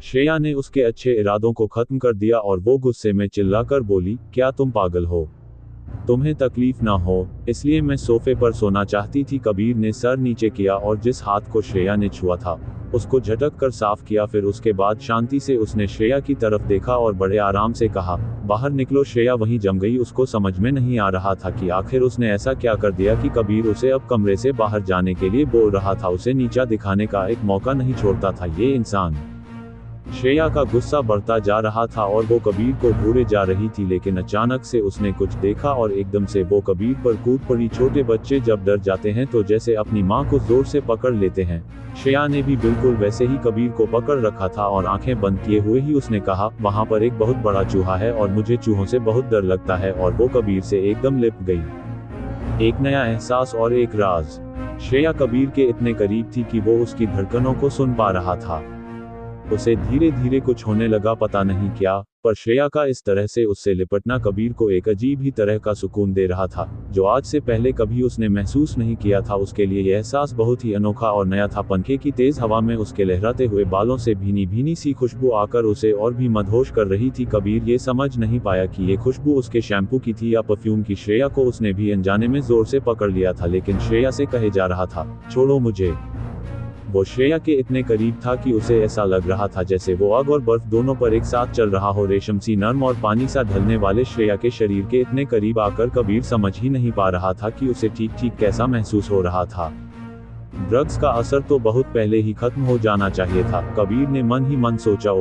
श्रेया ने उसके अच्छे इरादों को खत्म कर दिया और वो गुस्से में चिल्लाकर बोली, क्या तुम पागल हो? तुम्हें तकलीफ ना हो, इसलिए मैं सोफे पर सोना चाहती थी। कबीर ने सर नीचे किया और जिस हाथ को श्रेया ने छुआ था उसको झटक कर साफ किया, फिर उसके बाद शांति से उसने श्रेया की तरफ देखा और बड़े आराम से कहा, बाहर निकलो। श्रेया वहीं जम गई, उसको समझ में नहीं आ रहा था कि आखिर उसने ऐसा क्या कर दिया कि कबीर उसे अब कमरे से बाहर जाने के लिए बोल रहा था, उसे नीचा दिखाने का एक मौका नहीं छोड़ता था ये इंसान। श्रेया का गुस्सा बढ़ता जा रहा था और वो कबीर को घूरे जा रही थी, लेकिन अचानक से उसने कुछ देखा और एकदम से वो कबीर पर कूद पड़ी। छोटे बच्चे जब डर जाते हैं तो जैसे अपनी माँ को जोर से पकड़ लेते हैं, श्रेया ने भी बिल्कुल वैसे ही कबीर को पकड़ रखा था और आंखें बंद किए हुए ही उसने कहा, वहाँ पर एक बहुत बड़ा चूहा है और मुझे चूहों से बहुत डर लगता है। और वो कबीर से एकदम लिप गई। एक नया एहसास और एक राज। श्रेया कबीर के इतने करीब थी कि वो उसकी धड़कनों को सुन पा रहा था। उसे धीरे धीरे कुछ होने लगा, पता नहीं क्या, पर श्रेया का इस तरह से उससे लिपटना कबीर को एक अजीब ही तरह का सुकून दे रहा था, जो आज से पहले कभी उसने महसूस नहीं किया था। उसके लिए यह एहसास बहुत ही अनोखा और नया था। पंखे की तेज हवा में उसके लहराते हुए बालों से भीनी भीनी सी खुशबू आकर उसे और भी मदहोश कर रही थी। कबीर ये समझ नहीं पाया कि ये खुशबू उसके शैम्पू की थी या परफ्यूम की। श्रेया को उसने भी अनजाने में जोर से पकड़ लिया था, लेकिन श्रेया से कहे जा रहा था, छोड़ो मुझे। वो श्रेया के इतने करीब था कि उसे ऐसा लग रहा था जैसे वो आग और बर्फ दोनों पर एक साथ चल रहा हो। रेशम सी नर्म और पानी सा ढलने वाले श्रेया के शरीर के इतने करीब आकर कबीर समझ ही नहीं पा रहा था कि उसे ठीक ठीक कैसा महसूस हो रहा था। ड्रग्स का असर तो बहुत पहले ही खत्म हो जाना चाहिए था, कबीर ने मन ही मन सोचा।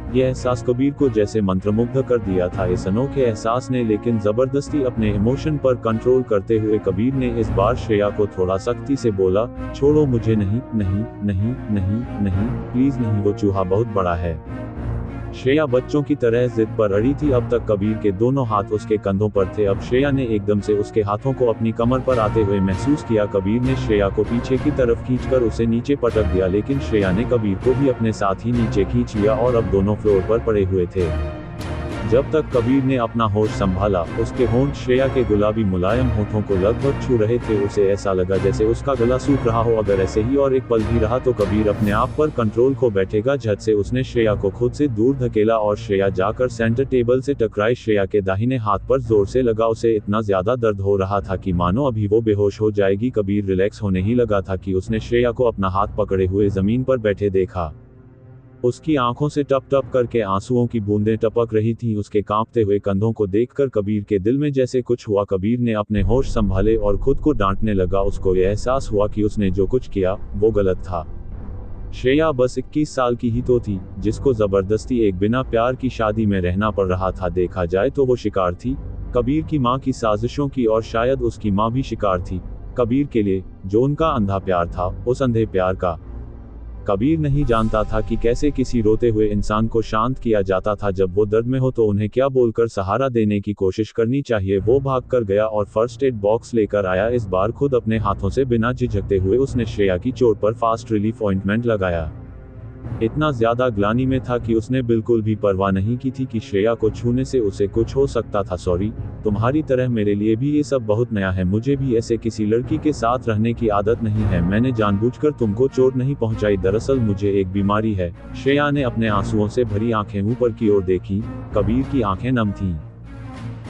यह एहसास कबीर को जैसे मंत्रमुग्ध कर दिया था इस अनोखे एहसास ने। लेकिन जबरदस्ती अपने इमोशन पर कंट्रोल करते हुए कबीर ने इस बार श्रेया को थोड़ा सख्ती से बोला, छोड़ो मुझे। नहीं नहीं नहीं नहीं नहीं, प्लीज नहीं, वो चूहा बहुत बड़ा है। श्रेया बच्चों की तरह जिद पर अड़ी थी। अब तक कबीर के दोनों हाथ उसके कंधों पर थे, अब श्रेया ने एकदम से उसके हाथों को अपनी कमर पर आते हुए महसूस किया। कबीर ने श्रेया को पीछे की तरफ खींचकर उसे नीचे पटक दिया, लेकिन श्रेया ने कबीर को भी अपने साथ ही नीचे खींच लिया और अब दोनों फ्लोर पर पड़े हुए थे। जब तक कबीर ने अपना होश संभाला, उसके होंठ श्रेया के गुलाबी मुलायम होठों को लगभग छू रहे थे। उसे ऐसा लगा जैसे उसका गला सूख रहा हो। अगर ऐसे ही और एक पल भी रहा तो कबीर अपने आप पर कंट्रोल खो बैठेगा। झट से उसने श्रेया को खुद से दूर धकेला और श्रेया जाकर सेंटर टेबल से टकराई। श्रेया के दाहिने हाथ पर जोर से लगा। उसे इतना ज्यादा दर्द हो रहा था कि मानो अभी वो बेहोश हो जाएगी। कबीर रिलैक्स होने ही लगा था कि उसने श्रेया को अपना हाथ पकड़े हुए जमीन पर बैठे देखा। उसकी आंखों से टप टप करके आंसुओं की बूंदें टपक रही थीं। उसके कांपते हुए कंधों को देखकर कबीर के दिल में जैसे कुछ हुआ। कबीर ने अपने होश संभाले और खुद को डांटने लगा। उसको यह एहसास हुआ कि उसने जो कुछ किया वो गलत था। श्रेया बस 21 साल की ही तो थी, जिसको जबरदस्ती एक बिना प्यार की शादी में रहना पड़ रहा था। देखा जाए तो वो शिकार थी, कबीर की मां की साजिशों की, और शायद उसकी मां भी शिकार थी कबीर के लिए, जो उनका अंधा प्यार था, उस अंधे प्यार का। कबीर नहीं जानता था कि कैसे किसी रोते हुए इंसान को शांत किया जाता था। जब वो दर्द में हो तो उन्हें क्या बोलकर सहारा देने की कोशिश करनी चाहिए। वो भाग कर गया और फर्स्ट एड बॉक्स लेकर आया। इस बार खुद अपने हाथों से बिना झिझकते हुए उसने श्रेया की चोट पर फास्ट रिलीफ ऑइंटमेंट लगाया। इतना ज्यादा ग्लानि में था कि उसने बिल्कुल भी परवाह नहीं की थी कि श्रेया को छूने से उसे कुछ हो सकता था। सॉरी, तुम्हारी तरह मेरे लिए भी ये सब बहुत नया है। मुझे भी ऐसे किसी लड़की के साथ रहने की आदत नहीं है। मैंने जानबूझकर तुमको चोट नहीं पहुंचाई, दरअसल मुझे एक बीमारी है। श्रेया ने अपने आंसुओं से भरी आंखें ऊपर की ओर देखी। कबीर की आंखें नम थीं।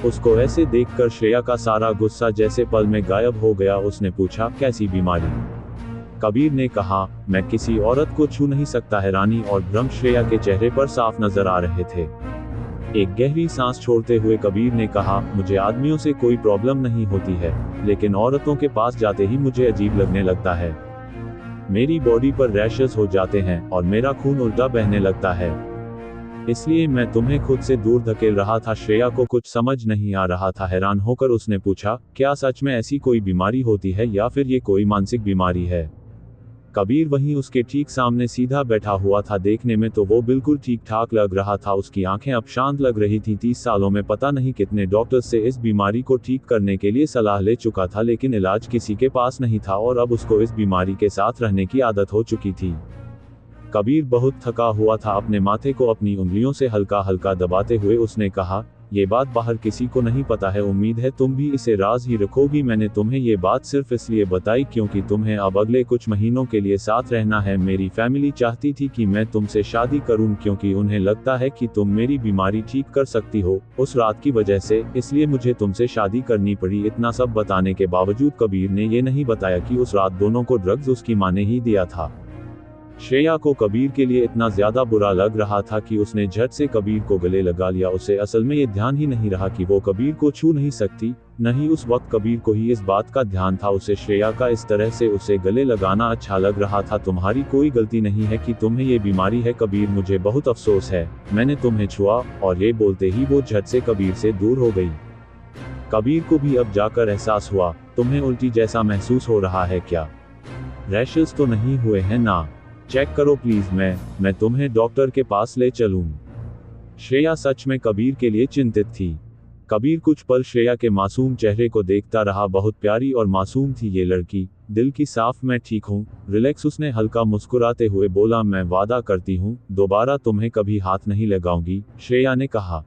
उसको ऐसे देखकर श्रेया का सारा गुस्सा जैसे पल में गायब हो गया। उसने पूछा, कैसी बीमारी? कबीर ने कहा, मैं किसी औरत को छू नहीं सकता है रानी। और भ्रम श्रेया के चेहरे पर साफ नजर आ रहे थे। एक गहरी सांस छोड़ते हुए कबीर ने कहा, मुझे आदमियों से कोई प्रॉब्लम नहीं होती है, लेकिन औरतों के पास जाते ही मुझे अजीब लगने लगता है। मेरी बॉडी पर रैशेस हो जाते हैं और मेरा खून उल्टा बहने लगता है। इसलिए मैं तुम्हें खुद से दूर धकेल रहा था। श्रेया को कुछ समझ नहीं आ रहा था। हैरान होकर उसने पूछा, क्या सच में ऐसी कोई बीमारी होती है या फिर ये कोई मानसिक बीमारी है? कबीर वहीं उसके ठीक सामने सीधा बैठा हुआ था। देखने में तो वो बिल्कुल ठीक ठाक लग रहा था, उसकी आंखें अब शांत लग रही थीं। 30 सालों में पता नहीं कितने डॉक्टर्स से इस बीमारी को ठीक करने के लिए सलाह ले चुका था, लेकिन इलाज किसी के पास नहीं था और अब उसको इस बीमारी के साथ रहने की आदत हो चुकी थी। कबीर बहुत थका हुआ था। अपने माथे को अपनी उंगलियों से हल्का हल्का दबाते हुए उसने कहा, ये बात बाहर किसी को नहीं पता है, उम्मीद है तुम भी इसे राज ही रखोगी। मैंने तुम्हें ये बात सिर्फ इसलिए बताई क्योंकि तुम्हें अब अगले कुछ महीनों के लिए साथ रहना है। मेरी फैमिली चाहती थी कि मैं तुमसे शादी करूं क्योंकि उन्हें लगता है कि तुम मेरी बीमारी ठीक कर सकती हो उस रात की वजह से, इसलिए मुझे तुमसे शादी करनी पड़ी। इतना सब बताने के बावजूद कबीर ने ये नहीं बताया कि उस रात दोनों को ड्रग्स उसकी मां ने ही दिया था। श्रेया को कबीर के लिए इतना ज्यादा बुरा लग रहा था कि उसने झट से कबीर को गले लगा लिया। उसे असल में ये ध्यान ही नहीं रहा कि वो कबीर को छू नहीं सकती, नहीं उस वक्त कबीर को ही इस बात का ध्यान था। उसे श्रेया का इस तरह से उसे गले लगाना अच्छा लग रहा था। तुम्हारी कोई गलती नहीं है कि तुम्हें ये बीमारी है कबीर, मुझे बहुत अफसोस है, मैंने तुम्हें छुआ। और ये बोलते ही वो झट से कबीर से दूर हो गई। कबीर को भी अब जाकर एहसास हुआ, तुम्हें उल्टी जैसा महसूस हो रहा है क्या? रैशेस तो नहीं हुए हैं ना? चेक करो प्लीज, मैं तुम्हें डॉक्टर के पास ले चलूं। श्रेया सच में कबीर के लिए चिंतित थी। कबीर कुछ पल श्रेया के मासूम चेहरे को देखता रहा। बहुत प्यारी और मासूम थी ये लड़की, दिल की साफ। मैं ठीक हूँ, रिलैक्स, उसने हल्का मुस्कुराते हुए बोला। मैं वादा करती हूँ दोबारा तुम्हें कभी हाथ नहीं लगाऊंगी, श्रेया ने कहा।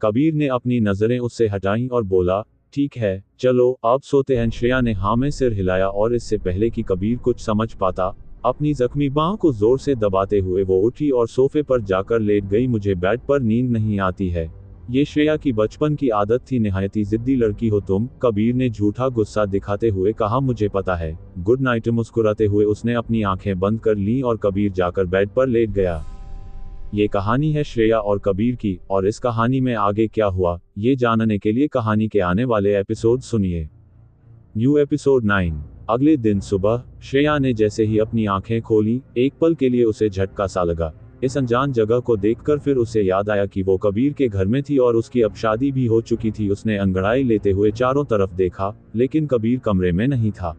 कबीर ने अपनी नजरें उससे हटाईं और बोला, ठीक है चलो अब सोते हैं। श्रेया ने हाँ में सिर हिलाया और इससे पहले कि कबीर कुछ समझ पाता, अपनी जख्मी बांह को जोर से दबाते हुए वो उठी और सोफे पर जाकर लेट गई। मुझे बेड पर नींद नहीं आती है, ये श्रेया की बचपन की आदत थी। निहायती जिद्दी लड़की हो तुम, कबीर ने झूठा गुस्सा दिखाते हुए कहा। मुझे पता है, गुड नाइट। मुस्कुराते हुए उसने अपनी आंखें बंद कर लीं और कबीर जाकर बेड पर लेट गया। ये कहानी है श्रेया और कबीर की, और इस कहानी में आगे क्या हुआ ये जानने के लिए कहानी के आने वाले एपिसोड सुनिए। New episode 9। अगले दिन सुबह श्रेया ने जैसे ही अपनी आंखें खोली, एक पल के लिए उसे झटका सा लगा। इस अनजान जगह को देखकर फिर उसे याद आया कि वो कबीर के घर में थी और उसकी अब शादी भी हो चुकी थी। उसने अंगड़ाई लेते हुए चारों तरफ देखा, लेकिन कबीर कमरे में नहीं था।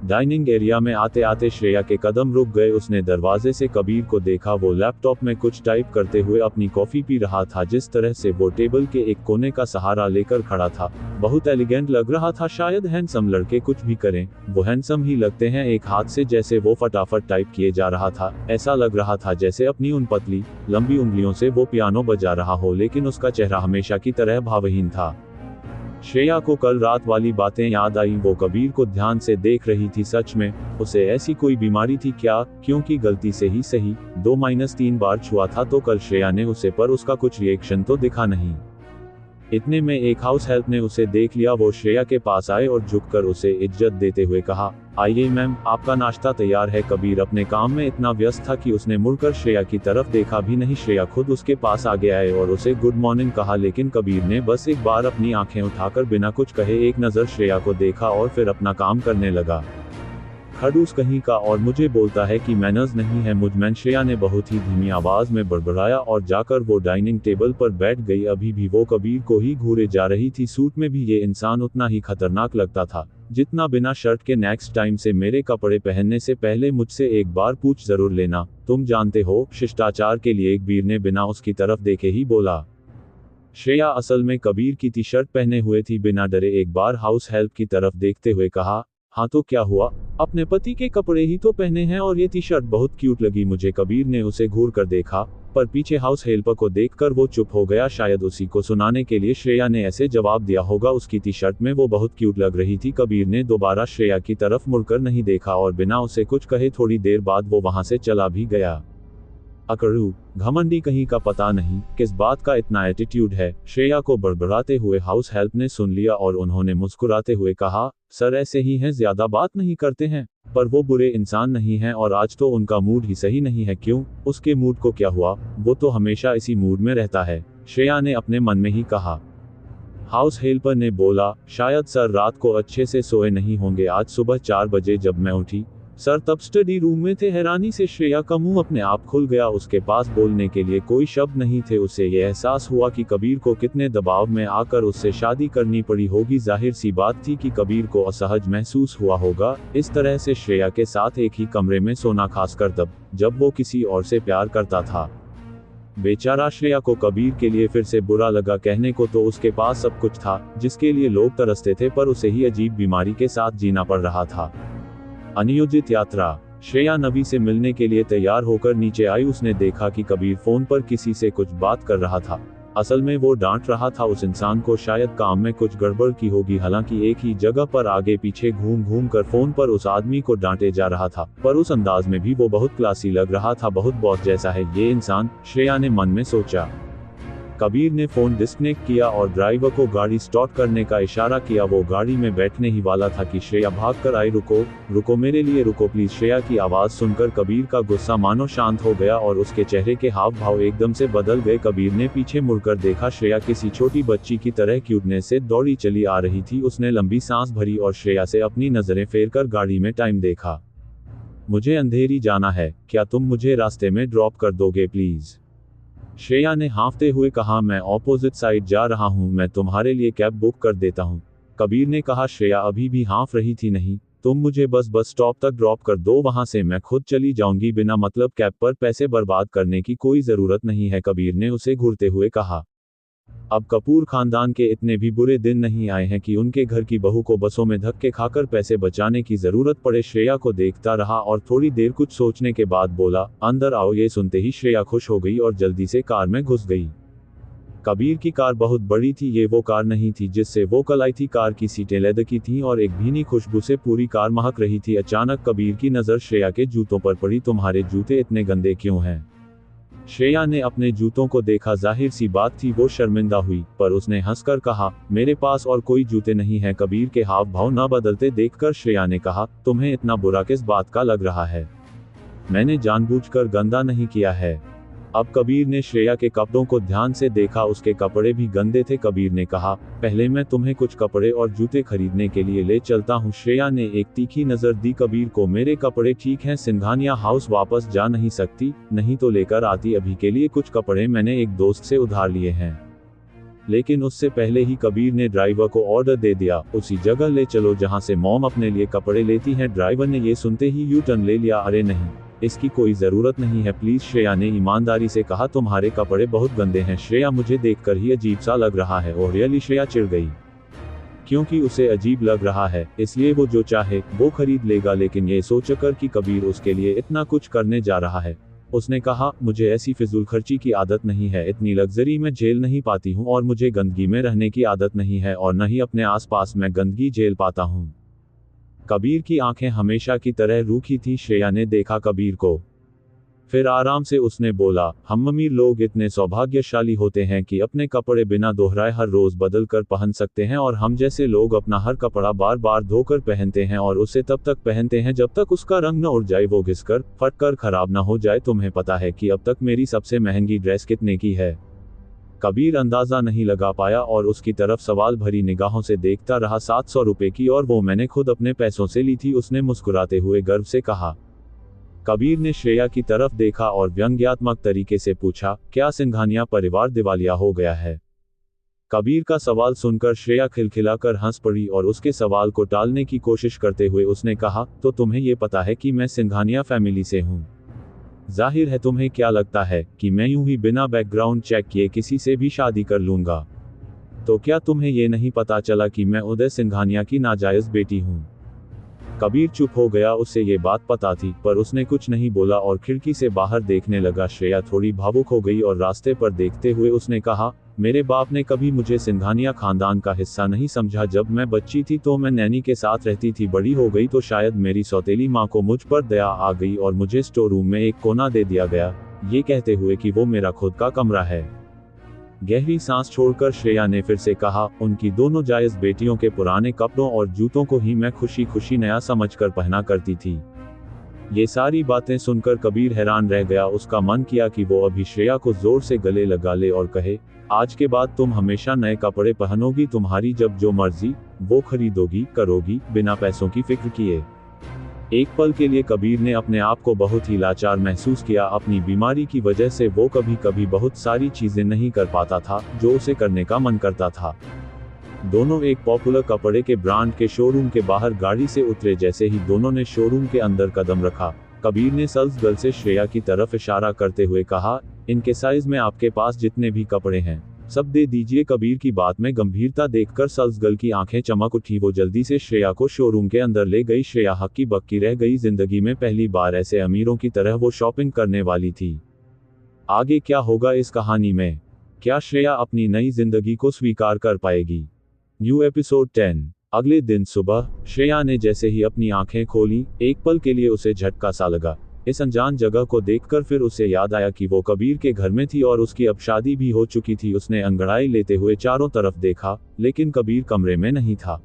डाइनिंग एरिया में आते आते श्रेया के कदम रुक गए। उसने दरवाजे से कबीर को देखा, वो लैपटॉप में कुछ टाइप करते हुए अपनी कॉफी पी रहा था। जिस तरह से वो टेबल के एक कोने का सहारा लेकर खड़ा था, बहुत एलिगेंट लग रहा था। शायद हैंडसम लड़के कुछ भी करें, वो हैंडसम ही लगते हैं। एक हाथ से जैसे वो फटाफट टाइप किए जा रहा था, ऐसा लग रहा था जैसे अपनी उन पतली लंबी उंगलियों से वो पियानो बजा रहा हो, लेकिन उसका चेहरा हमेशा की तरह भावहीन था। श्रेया को कल रात वाली बातें याद आई। वो कबीर को ध्यान से देख रही थी। सच में उसे ऐसी कोई बीमारी थी क्या? क्योंकि गलती से ही सही 2-3 बार छुआ था तो कल श्रेया ने उसे, पर उसका कुछ रिएक्शन तो दिखा नहीं। इतने में एक हाउस हेल्प ने उसे देख लिया। वो श्रेया के पास आए और झुककर उसे इज्जत देते हुए कहा, आइए मैम, आपका नाश्ता तैयार है। कबीर अपने काम में इतना व्यस्त था कि उसने मुड़कर श्रेया की तरफ देखा भी नहीं। श्रेया खुद उसके पास आगे आए और उसे गुड मॉर्निंग कहा, लेकिन कबीर ने बस एक बार अपनी आंखें उठाकर बिना कुछ कहे एक नज़र श्रेया को देखा और फिर अपना काम करने लगा। खड़ूस कहीं का, और मुझे बोलता है कि मैनर्स नहीं है मुझमें, श्रेया ने बहुत ही धीमी आवाज में बड़बड़ाया और जाकर वो डाइनिंग टेबल पर बैठ गई। अभी भी वो कबीर को ही घूरे जा रही थी। सूट में भी ये इंसान उतना ही खतरनाक लगता था जितना बिना शर्ट के। नेक्स्ट टाइम से मेरे कपड़े पहनने से पहले मुझसे एक बार पूछ जरूर लेना, तुम जानते हो शिष्टाचार के लिए, कबीर ने बिना उसकी तरफ देखे ही बोला। श्रेया असल में कबीर की टी शर्ट पहने हुए थी। बिना डरे एक बार हाउस हेल्प की तरफ देखते हुए कहा, हाँ तो क्या हुआ, अपने पति के कपड़े ही तो पहने हैं और ये टी शर्ट बहुत क्यूट लगी मुझे। कबीर ने उसे घूर कर देखा, पर पीछे हाउस हेल्पर को देखकर वो चुप हो गया। शायद उसी को सुनाने के लिए श्रेया ने ऐसे जवाब दिया होगा। उसकी टी शर्ट में वो बहुत क्यूट लग रही थी। कबीर ने दोबारा श्रेया की तरफ मुड़कर नहीं देखा और बिना उसे कुछ कहे थोड़ी देर बाद वो वहां से चला भी गया। अकड़ू, घमंडी कहीं का, पता नहीं किस बात का इतना एटीट्यूड है, श्रेया को बड़बड़ाते हुए हाउस हेल्प ने सुन लिया और उन्होंने मुस्कुराते हुए कहा, सर ऐसे ही हैं, ज्यादा बात नहीं करते हैं, पर वो बुरे इंसान नहीं हैं और आज तो उनका मूड ही सही नहीं है। क्यों, उसके मूड को क्या हुआ, वो तो हमेशा इसी मूड में रहता है, श्रेया ने अपने मन में ही कहा। हाउस हेल्पर ने बोला, शायद सर रात को अच्छे से सोए नहीं होंगे। आज सुबह 4 बजे जब मैं उठी सर तब स्टडी रूम में थे। हैरानी से श्रेया का मुंह अपने आप खुल गया। उसके पास बोलने के लिए कोई शब्द नहीं थे। उसे यह एहसास हुआ कि कबीर को कितने दबाव में आकर उससे शादी करनी पड़ी होगी। जाहिर सी बात थी कि कबीर को असहज महसूस हुआ होगा इस तरह से श्रेया के साथ एक ही कमरे में सोना, खासकर तब जब वो किसी और से प्यार करता था। बेचारा श्रेया को कबीर के लिए फिर से बुरा लगा। कहने को तो उसके पास सब कुछ था जिसके लिए लोग तरसते थे, पर उसे ही अजीब बीमारी के साथ जीना पड़ रहा था। अनियोजित यात्रा। श्रेया नबी से मिलने के लिए तैयार होकर नीचे आई। उसने देखा कि कबीर फोन पर किसी से कुछ बात कर रहा था। असल में वो डांट रहा था उस इंसान को, शायद काम में कुछ गड़बड़ की होगी। हालांकि एक ही जगह पर आगे पीछे घूम घूम कर फोन पर उस आदमी को डांटे जा रहा था, पर उस अंदाज में भी वो बहुत क्लासी लग रहा था। बहुत बॉस जैसा है ये इंसान, श्रेया ने मन में सोचा। कबीर ने फोन डिस्कनेक्ट किया और ड्राइवर को गाड़ी स्टार्ट करने का इशारा किया। वो गाड़ी में बैठने ही वाला था कि श्रेया भागकर आई। रुको रुको, मेरे लिए रुको प्लीज। श्रेया की आवाज सुनकर कबीर का गुस्सा मानो शांत हो गया और उसके चेहरे के हाव भाव एकदम से बदल गए। कबीर ने पीछे मुड़कर देखा। श्रेया किसी छोटी बच्ची की तरह क्यूटनेस से दौड़ी चली आ रही थी। उसने लंबी सांस भरी और श्रेया से अपनी नजरें फेर कर गाड़ी में टाइम देखा। मुझे अंधेरी जाना है, क्या तुम मुझे रास्ते में ड्रॉप कर दोगे प्लीज? श्रेया ने हाँफते हुए कहा, मैं ऑपोजिट साइड जा रहा हूँ, मैं तुम्हारे लिए कैब बुक कर देता हूँ। कबीर ने कहा। श्रेया अभी भी हाँफ रही थी। नहीं, तुम मुझे बस स्टॉप तक ड्रॉप कर दो, वहां से मैं खुद चली जाऊंगी। बिना मतलब कैब पर पैसे बर्बाद करने की कोई जरूरत नहीं है, कबीर ने उसे घूरते हुए कहा। अब कपूर खानदान के इतने भी बुरे दिन नहीं आए हैं कि उनके घर की बहू को बसों में धक्के खाकर पैसे बचाने की जरूरत पड़े। श्रेया को देखता रहा और थोड़ी देर कुछ सोचने के बाद बोला, अंदर आओ। ये सुनते ही श्रेया खुश हो गई और जल्दी से कार में घुस गई। कबीर की कार बहुत बड़ी थी। ये वो कार नहीं थी जिससे वो कल आई थी। कार की सीटें लेदर की थीं और एक भीनी खुशबू से पूरी कार महक रही थी। अचानक कबीर की नजर श्रेया के जूतों पर पड़ी। तुम्हारे जूते इतने गंदे क्यों हैं? श्रेया ने अपने जूतों को देखा। जाहिर सी बात थी वो शर्मिंदा हुई, पर उसने हंसकर कहा, मेरे पास और कोई जूते नहीं हैं। कबीर के हाव भाव न बदलते देखकर श्रेया ने कहा, तुम्हें इतना बुरा किस बात का लग रहा है? मैंने जानबूझकर गंदा नहीं किया है। अब कबीर ने श्रेया के कपड़ों को ध्यान से देखा। उसके कपड़े भी गंदे थे। कबीर ने कहा, पहले मैं तुम्हें कुछ कपड़े और जूते खरीदने के लिए ले चलता हूँ। श्रेया ने एक तीखी नजर दी कबीर को। मेरे कपड़े ठीक हैं, सिंघानिया हाउस वापस जा नहीं सकती? नहीं तो लेकर आती। अभी के लिए कुछ कपड़े मैंने एक दोस्त से उधार लिए हैं। लेकिन उससे पहले ही कबीर ने ड्राइवर को ऑर्डर दे दिया, उसी जगह ले चलो जहां से मॉम अपने लिए कपड़े लेती हैं। ड्राइवर ने ये सुनते ही यू टर्न ले लिया। अरे नहीं, इसकी कोई जरूरत नहीं है प्लीज, श्रेया ने ईमानदारी से कहा। तुम्हारे कपड़े बहुत गंदे हैं श्रेया, मुझे देखकर ही अजीब सा लग रहा है। और रियली श्रेया चिढ़ गई, क्योंकि उसे अजीब लग रहा है इसलिए वो जो चाहे वो खरीद लेगा। लेकिन ये सोचकर कि कबीर उसके लिए इतना कुछ करने जा रहा है, उसने कहा, मुझे ऐसी फिजूल खर्ची की आदत नहीं है। इतनी लग्जरी में झेल नहीं पाती हूँ और मुझे गंदगी में रहने की आदत नहीं है और न ही अपने आसपास मैं गंदगी झेल पाता हूँ। कबीर की आंखें हमेशा की तरह रूखी थी। श्रेया ने देखा कबीर को, फिर आराम से उसने बोला, हम अमीर लोग इतने सौभाग्यशाली होते हैं कि अपने कपड़े बिना दोहराए हर रोज बदल कर पहन सकते हैं, और हम जैसे लोग अपना हर कपड़ा बार बार धोकर पहनते हैं और उसे तब तक पहनते हैं जब तक उसका रंग न उड़ जाए, वो घिसकर फटकर खराब न हो जाए। तुम्हें पता है कि अब तक मेरी सबसे महंगी ड्रेस कितने की है? कबीर अंदाजा नहीं लगा पाया और उसकी तरफ सवाल भरी निगाहों से देखता रहा। 700 रुपए की, और वो मैंने खुद अपने पैसों से ली थी, उसने मुस्कुराते हुए गर्व से कहा। कबीर ने श्रेया की तरफ देखा और व्यंग्यात्मक तरीके से पूछा, क्या सिंघानिया परिवार दिवालिया हो गया है? कबीर का सवाल सुनकर श्रेया खिलखिलाकर हंस पड़ी और उसके सवाल को टालने की कोशिश करते हुए उसने कहा, तो तुम्हें ये पता है कि मैं सिंघानिया फैमिली से हूँ? जाहिर है, तुम्हें क्या लगता है कि मैं यूं ही बिना बैकग्राउंड चेक किए किसी से भी शादी कर लूंगा? तो क्या तुम्हें ये नहीं पता चला कि मैं उदय सिंघानिया की नाजायज बेटी हूँ? कबीर चुप हो गया। उसे ये बात पता थी, पर उसने कुछ नहीं बोला और खिड़की से बाहर देखने लगा। श्रेया थोड़ी भावुक हो गई और रास्ते पर देखते हुए उसने कहा, मेरे बाप ने कभी मुझे सिंघानिया खानदान का हिस्सा नहीं समझा। जब मैं बच्ची थी तो मैं नैनी के साथ रहती थी, बड़ी हो गई तो शायद मेरी सौतेली माँ को मुझ पर दया आ गई और मुझे स्टोर रूम में एक कोना दे दिया गया, ये कहते हुए कि वो मेरा खुद का कमरा है। गहरी सांस छोड़कर श्रेया ने फिर से कहा, उनकी दोनों जायज बेटियों के पुराने कपड़ों और जूतों को ही मैं खुशी खुशी नया समझकर पहना करती थी। ये सारी बातें सुनकर कबीर हैरान रह गया। उसका मन किया कि वो अभी श्रेया को जोर से गले लगा ले और कहे, आज के बाद तुम हमेशा नए कपड़े पहनोगी, तुम्हारी जब जो मर्जी वो खरीदोगी, करोगी, बिना पैसों की फिक्र किए। एक पल के लिए कबीर ने अपने आप को बहुत ही लाचार महसूस किया। अपनी बीमारी की वजह से वो कभी कभी बहुत सारी चीजें नहीं कर पाता था जो उसे करने का मन करता था। दोनों एक पॉपुलर कपड़े के ब्रांड के शोरूम के बाहर गाड़ी से उतरे। जैसे ही दोनों ने शोरूम के अंदर कदम रखा, कबीर ने सेल्स गर्ल से श्रेया की तरफ इशारा करते हुए कहा, इनके साइज में आपके पास जितने भी कपड़े हैं सब दे दीजिए। कबीर की बात में गंभीरता देखकर सेल्स गर्ल की आंखें चमक उठी। वो जल्दी से श्रेया को शोरूम के अंदर ले गई। श्रेया हक्की बक्की रह गई। जिंदगी में पहली बार ऐसे अमीरों की तरह वो शॉपिंग करने वाली थी। आगे क्या होगा इस कहानी में? क्या श्रेया अपनी नई जिंदगी को स्वीकार कर पाएगी? New episode 10। अगले दिन सुबह श्रेया ने जैसे ही अपनी आंखें खोली, एक पल के लिए उसे झटका सा लगा। इस अनजान जगह को देखकर फिर उसे याद आया कि वो कबीर के घर में थी और उसकी अब शादी भी हो चुकी थी। उसने अंगड़ाई लेते हुए चारों तरफ देखा, लेकिन कबीर कमरे में नहीं था।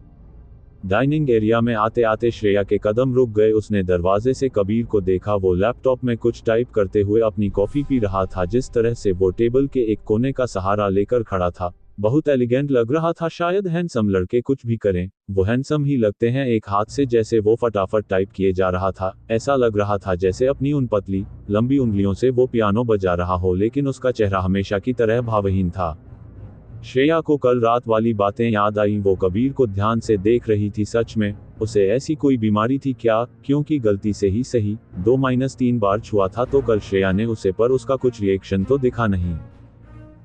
डाइनिंग एरिया में आते आते श्रेया के कदम रुक गए। उसने दरवाजे से कबीर को देखा। वो लैपटॉप में कुछ टाइप करते हुए अपनी कॉफी पी रहा था। जिस तरह से वो टेबल के एक कोने का सहारा लेकर खड़ा था, बहुत एलिगेंट लग रहा था। शायद हैंडसम लड़के कुछ भी करें, वो हैंडसम ही लगते हैं। एक हाथ से जैसे वो फटाफट टाइप किए जा रहा था। ऐसा लग रहा था जैसे अपनी उन पतली लंबी उंगलियों से वो पियानो बजा रहा हो, लेकिन उसका चेहरा हमेशा की तरह भावहीन था। श्रेया को कल रात वाली बातें याद आई। वो कबीर को ध्यान से देख रही थी। सच में उसे ऐसी कोई बीमारी थी क्या? क्योंकि गलती से ही सही 2-3 बार छुआ था तो कल श्रेया ने उसे, पर उसका कुछ रिएक्शन तो दिखा नहीं।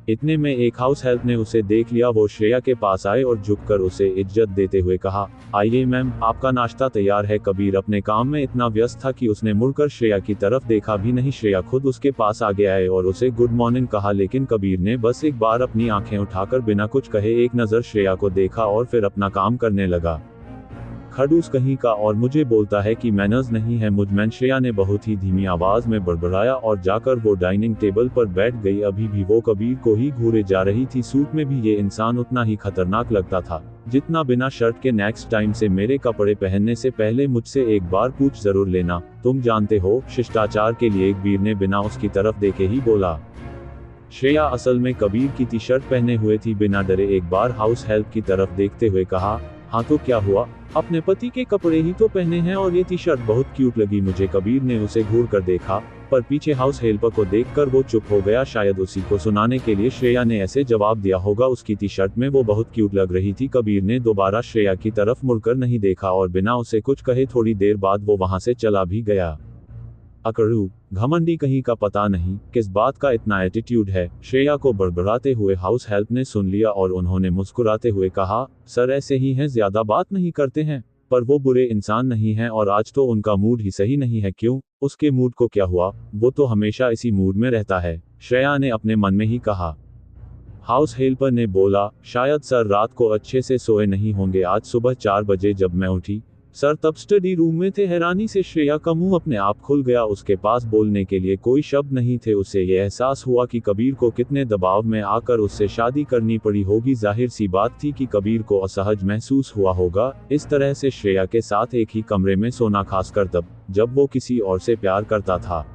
इतने में एक हाउस हेल्प ने उसे देख लिया। वो श्रेया के पास आए और झुककर उसे इज्जत देते हुए कहा, आइए मैम, आपका नाश्ता तैयार है। कबीर अपने काम में इतना व्यस्त था कि उसने मुड़कर श्रेया की तरफ देखा भी नहीं। श्रेया खुद उसके पास आगे आए और उसे गुड मॉर्निंग कहा, लेकिन कबीर ने बस एक बार अपनी आंखें उठाकर बिना कुछ कहे एक नज़र श्रेया को देखा और फिर अपना काम करने लगा। खड़ूस कहीं का, और मुझे बोलता है कि मैनर्स नहीं है मुझ में। श्रेया ने बहुत ही धीमी आवाज में बड़बड़ाया और जाकर वो डाइनिंग टेबल पर बैठ गई। अभी भी वो कबीर को ही घूरे जा रही थी। सूट में भी ये इंसान उतना ही खतरनाक लगता था जितना बिना शर्ट के। नेक्स्ट टाइम से मेरे कपड़े पहनने से पहले मुझसे एक बार पूछ जरूर लेना, तुम जानते हो शिष्टाचार के लिए। कबीर ने बिना उसकी तरफ देखे ही बोला। श्रेया असल में कबीर की टी शर्ट पहने हुए थी। बिना डरे एक बार हाउस हेल्प की तरफ देखते हुए कहा, हाँ तो क्या हुआ, अपने पति के कपड़े ही तो पहने हैं और ये टी शर्ट बहुत क्यूट लगी मुझे। कबीर ने उसे घूर कर देखा, पर पीछे हाउस हेल्पर को देखकर वो चुप हो गया। शायद उसी को सुनाने के लिए श्रेया ने ऐसे जवाब दिया होगा। उसकी टी शर्ट में वो बहुत क्यूट लग रही थी। कबीर ने दोबारा श्रेया की तरफ मुड़कर नहीं देखा और बिना उसे कुछ कहे थोड़ी देर बाद वो वहां से चला भी गया। अकड़ू, घमंडी कहीं का, पता नहीं किस बात का इतना एटीट्यूड है। श्रेया को बड़बड़ाते हुए हाउस हेल्प ने सुन लिया और उन्होंने मुस्कुराते हुए कहा, सर ऐसे ही हैं, ज्यादा बात नहीं करते हैं, पर वो बुरे इंसान नहीं हैं और आज तो उनका मूड ही सही नहीं है। क्यों, उसके मूड को क्या हुआ? वो तो हमेशा इसी मूड में रहता है, श्रेया ने अपने मन में ही कहा। हाउस हेल्पर ने बोला, शायद सर रात को अच्छे से सोए नहीं होंगे। आज सुबह 4 बजे जब मैं उठी सर तब स्टडी रूम में थे। हैरानी से श्रेया का मुंह अपने आप खुल गया। उसके पास बोलने के लिए कोई शब्द नहीं थे। उसे यह एहसास हुआ कि कबीर को कितने दबाव में आकर उससे शादी करनी पड़ी होगी। जाहिर सी बात थी कि कबीर को असहज महसूस हुआ होगा इस तरह से श्रेया के साथ एक ही कमरे में सोना, खासकर तब जब वो किसी और से प्यार करता था।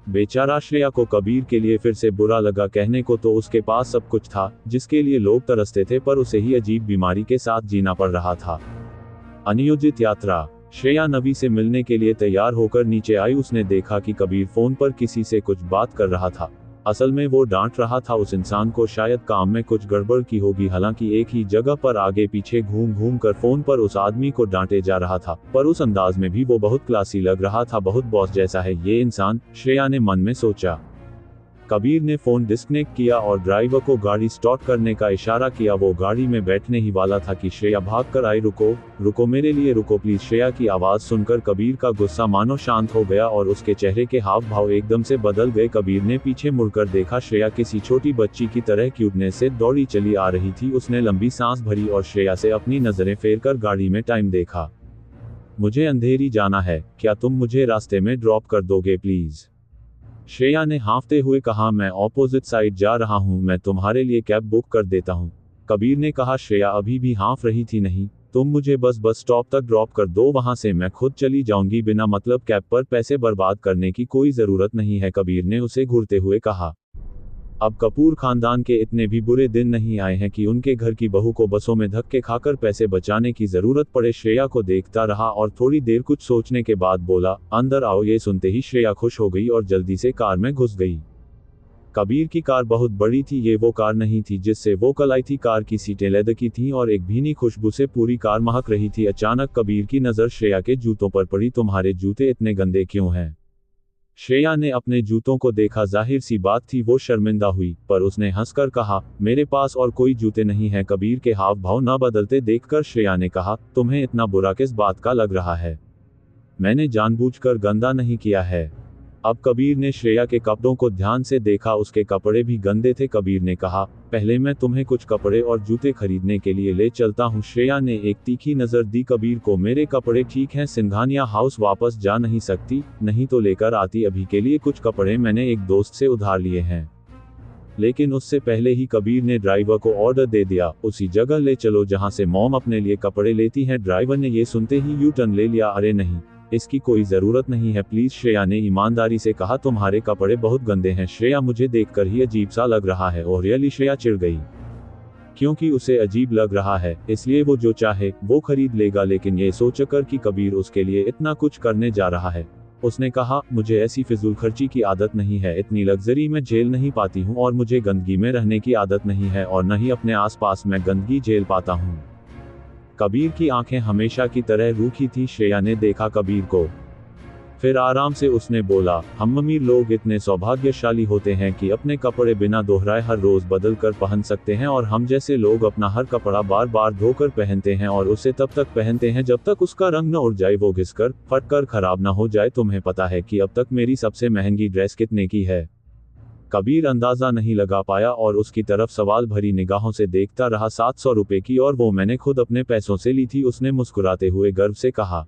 बेचारा श्रेया को कबीर के लिए फिर से बुरा लगा। कहने को तो उसके पास सब कुछ था जिसके लिए लोग तरसते थे, पर उसे ही अजीब बीमारी के साथ जीना पड़ रहा था। अनियोजित यात्रा। श्रेया नबी से मिलने के लिए तैयार होकर नीचे आई। उसने देखा कि कबीर फोन पर किसी से कुछ बात कर रहा था। असल में वो डांट रहा था उस इंसान को, शायद काम में कुछ गड़बड़ की होगी। हालांकि एक ही जगह पर आगे पीछे घूम घूम कर फोन पर उस आदमी को डांटे जा रहा था, पर उस अंदाज में भी वो बहुत क्लासी लग रहा था। बहुत बॉस जैसा है ये इंसान, श्रेया ने मन में सोचा। कबीर ने फोन डिस्कनेक्ट किया और ड्राइवर को गाड़ी स्टार्ट करने का इशारा किया। वो गाड़ी में बैठने ही वाला था कि श्रेया भागकर आई। रुको रुको, मेरे लिए रुको प्लीज। श्रेया की आवाज सुनकर कबीर का गुस्सा मानो शांत हो गया और उसके चेहरे के हाव भाव एकदम से बदल गए। कबीर ने पीछे मुड़कर देखा। श्रेया किसी छोटी बच्ची की तरह क्यूटनेस से दौड़ी चली आ रही थी। उसने लंबी सांस भरी और श्रेया से अपनी नजरें फेर कर गाड़ी में टाइम देखा। मुझे अंधेरी जाना है, क्या तुम मुझे रास्ते में ड्रॉप कर दोगे प्लीज? श्रेया ने हाँफते हुए कहा, मैं ऑपोजिट साइड जा रहा हूँ, मैं तुम्हारे लिए कैब बुक कर देता हूँ। कबीर ने कहा। श्रेया अभी भी हाँफ रही थी। नहीं, तुम मुझे बस स्टॉप तक ड्रॉप कर दो, वहां से मैं खुद चली जाऊंगी। बिना मतलब कैब पर पैसे बर्बाद करने की कोई जरूरत नहीं है, कबीर ने उसे घूरते हुए कहा। अब कपूर खानदान के इतने भी बुरे दिन नहीं आए हैं कि उनके घर की बहू को बसों में धक्के खाकर पैसे बचाने की जरूरत पड़े। श्रेया को देखता रहा और थोड़ी देर कुछ सोचने के बाद बोला, अंदर आओ। ये सुनते ही श्रेया खुश हो गई और जल्दी से कार में घुस गई। कबीर की कार बहुत बड़ी थी। ये वो कार नहीं थी जिससे वो कल आई थी। कार की सीटें लेदर की थीं और एक भीनी खुशबू से पूरी कार महक रही थी। अचानक कबीर की नजर श्रेया के जूतों पर पड़ी। तुम्हारे जूते इतने गंदे क्यों हैं? श्रेया ने अपने जूतों को देखा। जाहिर सी बात थी वो शर्मिंदा हुई, पर उसने हंसकर कहा, मेरे पास और कोई जूते नहीं हैं। कबीर के हाव भाव न बदलते देखकर श्रेया ने कहा, तुम्हें इतना बुरा किस बात का लग रहा है? मैंने जानबूझकर गंदा नहीं किया है। अब कबीर ने श्रेया के कपड़ों को ध्यान से देखा। उसके कपड़े भी गंदे थे। कबीर ने कहा, पहले मैं तुम्हें कुछ कपड़े और जूते खरीदने के लिए ले चलता हूँ। श्रेया ने एक तीखी नजर दी कबीर को। मेरे कपड़े ठीक हैं। सिंघानिया हाउस वापस जा नहीं सकती? नहीं तो लेकर आती। अभी के लिए कुछ कपड़े मैंने एक दोस्त से उधार लिए हैं। लेकिन उससे पहले ही कबीर ने ड्राइवर को ऑर्डर दे दिया, उसी जगह ले चलो जहां से मॉम अपने लिए कपड़े लेती हैं। ड्राइवर ने ये सुनते ही यू टर्न ले लिया। अरे नहीं, इसकी कोई जरूरत नहीं है प्लीज। श्रेया ने ईमानदारी से कहा, तुम्हारे कपड़े बहुत गंदे हैं। श्रेया, मुझे देखकर ही अजीब सा लग रहा है। और रियली श्रेया चिढ़ गई। क्योंकि उसे अजीब लग रहा है, इसलिए वो जो चाहे वो खरीद लेगा। लेकिन ये सोचकर कि कबीर उसके लिए इतना कुछ करने जा रहा है, उसने कहा, मुझे ऐसी फिजूल खर्ची की आदत नहीं है। इतनी लग्जरी में झेल नहीं पाती हूँ और मुझे गंदगी में रहने की आदत नहीं है और न ही अपने आसपास में गंदगी झेल पाता हूँ। कबीर की आंखें हमेशा की तरह रूखी थी। श्रेया ने देखा कबीर को, फिर आराम से उसने बोला, हम अमीर लोग इतने सौभाग्यशाली होते हैं कि अपने कपड़े बिना दोहराए हर रोज बदल कर पहन सकते हैं, और हम जैसे लोग अपना हर कपड़ा बार बार धोकर पहनते हैं और उसे तब तक पहनते हैं जब तक उसका रंग न उड़ जाए, वो घिसकर फटकर खराब न हो जाए। तुम्हें पता है कि अब तक मेरी सबसे महंगी ड्रेस कितने की है? कबीर अंदाजा नहीं लगा पाया और उसकी तरफ सवाल भरी निगाहों से देखता रहा। 700 रुपए की, और वो मैंने खुद अपने पैसों से ली थी, उसने मुस्कुराते हुए गर्व से कहा।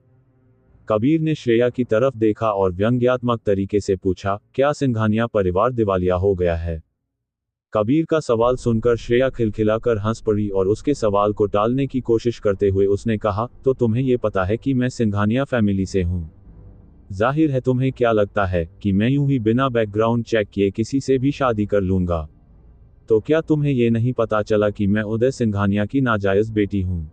कबीर ने श्रेया की तरफ देखा और व्यंग्यात्मक तरीके से पूछा, क्या सिंघानिया परिवार दिवालिया हो गया है? कबीर का सवाल सुनकर श्रेया खिलखिलाकर हंस पड़ी और उसके सवाल को टालने की कोशिश करते हुए उसने कहा, तो तुम्हें ये पता है कि मैं सिंघानिया फैमिली से हूँ? जाहिर है, तुम्हें क्या लगता है कि मैं यूं ही बिना बैकग्राउंड चेक किए किसी से भी शादी कर लूंगा? तो क्या तुम्हें ये नहीं पता चला कि मैं उदय सिंघानिया की नाजायज बेटी हूं?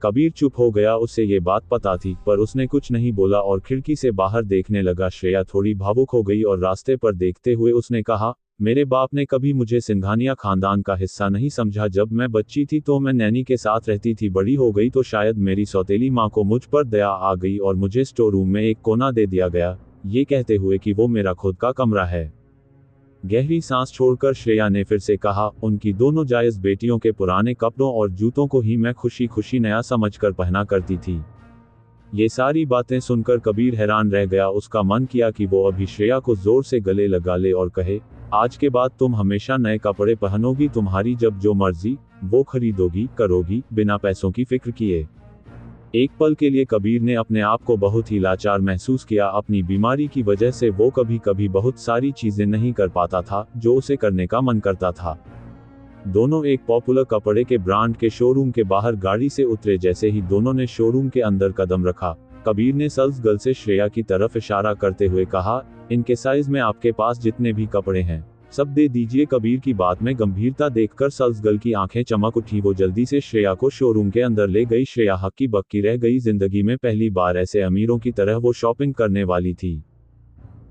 कबीर चुप हो गया। उसे ये बात पता थी, पर उसने कुछ नहीं बोला और खिड़की से बाहर देखने लगा। श्रेया थोड़ी भावुक हो गई और रास्ते पर देखते हुए उसने कहा, मेरे बाप ने कभी मुझे सिंघानिया खानदान का हिस्सा नहीं समझा। जब मैं बच्ची थी तो मैं नैनी के साथ रहती थी। बड़ी हो गई तो शायद मेरी सौतेली माँ को मुझ पर दया आ गई और मुझे स्टोर रूम में एक कोना दे दिया गया, ये कहते हुए कि वो मेरा खुद का कमरा है। गहरी सांस छोड़कर श्रेया ने फिर से कहा, उनकी दोनों जायज बेटियों के पुराने कपड़ों और जूतों को ही मैं खुशी खुशी नया समझकर पहना करती थी। ये सारी बातें सुनकर कबीर हैरान रह गया। उसका मन किया कि वो अभी श्रेया को जोर से गले लगा ले और कहे, आज के बाद तुम हमेशा नए कपड़े पहनोगी, तुम्हारी जब जो मर्जी वो खरीदोगी करोगी, बिना पैसों की फिक्र किए। एक पल के लिए कबीर ने अपने आप को बहुत ही लाचार महसूस किया। अपनी बीमारी की वजह से वो कभी कभी बहुत सारी चीजें नहीं कर पाता था जो उसे करने का मन करता था। दोनों एक पॉपुलर कपड़े के ब्रांड के शोरूम के बाहर गाड़ी से उतरे। जैसे ही दोनों ने शोरूम के अंदर कदम रखा, कबीर ने सेल्स गर्ल से श्रेया की तरफ इशारा करते हुए कहा, इनके साइज में आपके पास जितने भी कपड़े हैं सब दे दीजिए। कबीर की बात में गंभीरता देखकर सेल्स गर्ल की आंखें चमक उठी। वो जल्दी से श्रेया को शोरूम के अंदर ले गई। श्रेया हक्की बक्की रह गई। जिंदगी में पहली बार ऐसे अमीरों की तरह वो शॉपिंग करने वाली थी।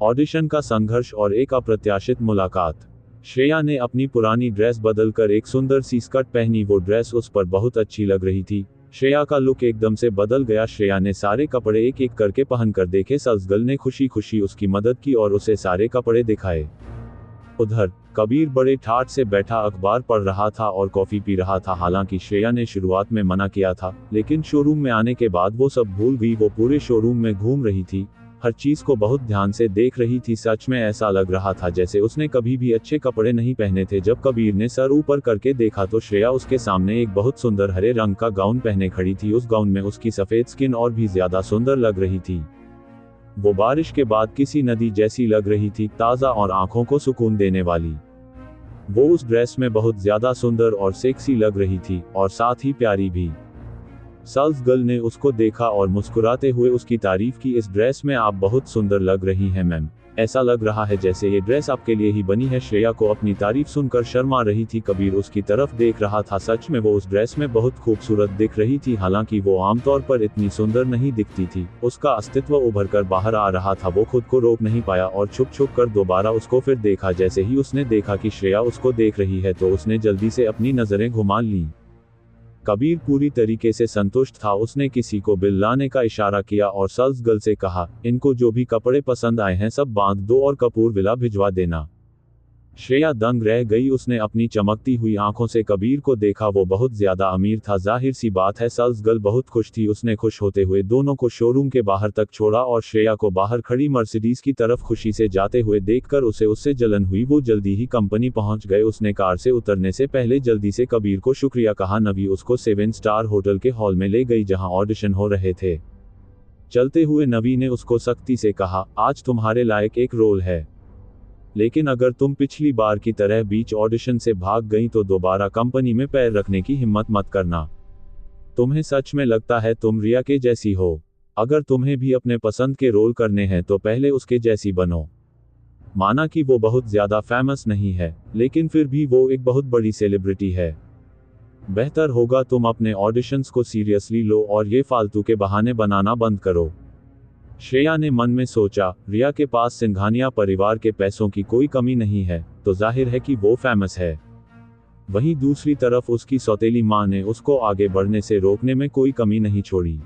ऑडिशन का संघर्ष और एक अप्रत्याशित मुलाकात। श्रेया ने अपनी पुरानी ड्रेस बदलकर एक सुंदर सी स्कर्ट पहनी। वो ड्रेस उस पर बहुत अच्छी लग रही थी। श्रेया का लुक एकदम से बदल गया। श्रेया ने सारे कपड़े एक एक करके पहनकर देखे। सेल्स गर्ल ने खुशी खुशी उसकी मदद की और उसे सारे कपड़े दिखाए। उधर कबीर बड़े ठाठ से बैठा अखबार पढ़ रहा था और कॉफी पी रहा था। हालांकि श्रेया ने शुरुआत में मना किया था, लेकिन शोरूम में आने के बाद वो सब भूल गई। वो पूरे शोरूम में घूम रही थी, हर चीज को बहुत ध्यान से देख रही थी। सच में ऐसा लग रहा था जैसे उसने कभी भी अच्छे कपड़े नहीं पहने थे। जब कबीर ने सर ऊपर करके देखा तो श्रेया उसके सामने एक बहुत सुंदर हरे रंग का गाउन पहने खड़ी थी। उस गाउन में उसकी सफेद स्किन और भी ज्यादा सुंदर लग रही थी। वो बारिश के बाद किसी नदी जैसी लग रही थी, ताज़ा और आंखों को सुकून देने वाली। वो उस ड्रेस में बहुत ज्यादा सुंदर और सेक्सी लग रही थी, और साथ ही प्यारी भी। सेल्स गर्ल ने उसको देखा और मुस्कुराते हुए उसकी तारीफ की, इस ड्रेस में आप बहुत सुंदर लग रही हैं मैम, ऐसा लग रहा है जैसे ये ड्रेस आपके लिए ही बनी है। श्रेया को अपनी तारीफ सुनकर शर्मा रही थी। कबीर उसकी तरफ देख रहा था। सच में वो उस ड्रेस में बहुत खूबसूरत दिख रही थी। हालांकि वो आमतौर पर इतनी सुंदर नहीं दिखती थी। उसका अस्तित्व उभर कर बाहर आ रहा था। वो खुद को रोक नहीं पाया और छुप छुप कर दोबारा उसको फिर देखा। जैसे ही उसने देखा कि श्रेया उसको देख रही है तो उसने जल्दी से अपनी नजरें घुमा लीं। कबीर पूरी तरीके से संतुष्ट था। उसने किसी को बिल लाने का इशारा किया और सेल्स गर्ल से कहा, इनको जो भी कपड़े पसंद आए हैं सब बांध दो और कपूर विला भिजवा देना। श्रेया दंग रह गई। उसने अपनी चमकती हुई आंखों से कबीर को देखा। वो बहुत ज्यादा अमीर था। जाहिर सी बात है सेल्स गर्ल बहुत खुश थी। उसने खुश होते हुए दोनों को शोरूम के बाहर तक छोड़ा और श्रेया को बाहर खड़ी मर्सिडीज की तरफ खुशी से जाते हुए देखकर उससे जलन हुई। वो जल्दी ही कंपनी पहुंच गए। उसने कार से उतरने से पहले जल्दी से कबीर को शुक्रिया कहा। नवी उसको 7 स्टार होटल के हॉल में ले गई जहां ऑडिशन हो रहे थे। चलते हुए नवी ने उसको सख्ती से कहा, आज तुम्हारे लायक एक रोल है, लेकिन अगर तुम पिछली बार की तरह बीच ऑडिशन से भाग गई तो दोबारा कंपनी में पैर रखने की हिम्मत मत करना। तुम्हें सच में लगता है तुम रिया के जैसी हो? अगर तुम्हें भी अपने पसंद के रोल करने हैं तो पहले उसके जैसी बनो। माना कि वो बहुत ज्यादा फेमस नहीं है, लेकिन फिर भी वो एक बहुत बड़ी सेलिब्रिटी है। बेहतर होगा तुम अपने ऑडिशंस को सीरियसली लो और ये फालतू के बहाने बनाना बंद करो। श्रेया ने मन में सोचा, रिया के पास सिंघानिया परिवार के पैसों की कोई कमी नहीं है, तो जाहिर है कि वो फेमस है। वहीं दूसरी तरफ उसकी सौतेली मां ने उसको आगे बढ़ने से रोकने में कोई कमी नहीं छोड़ी।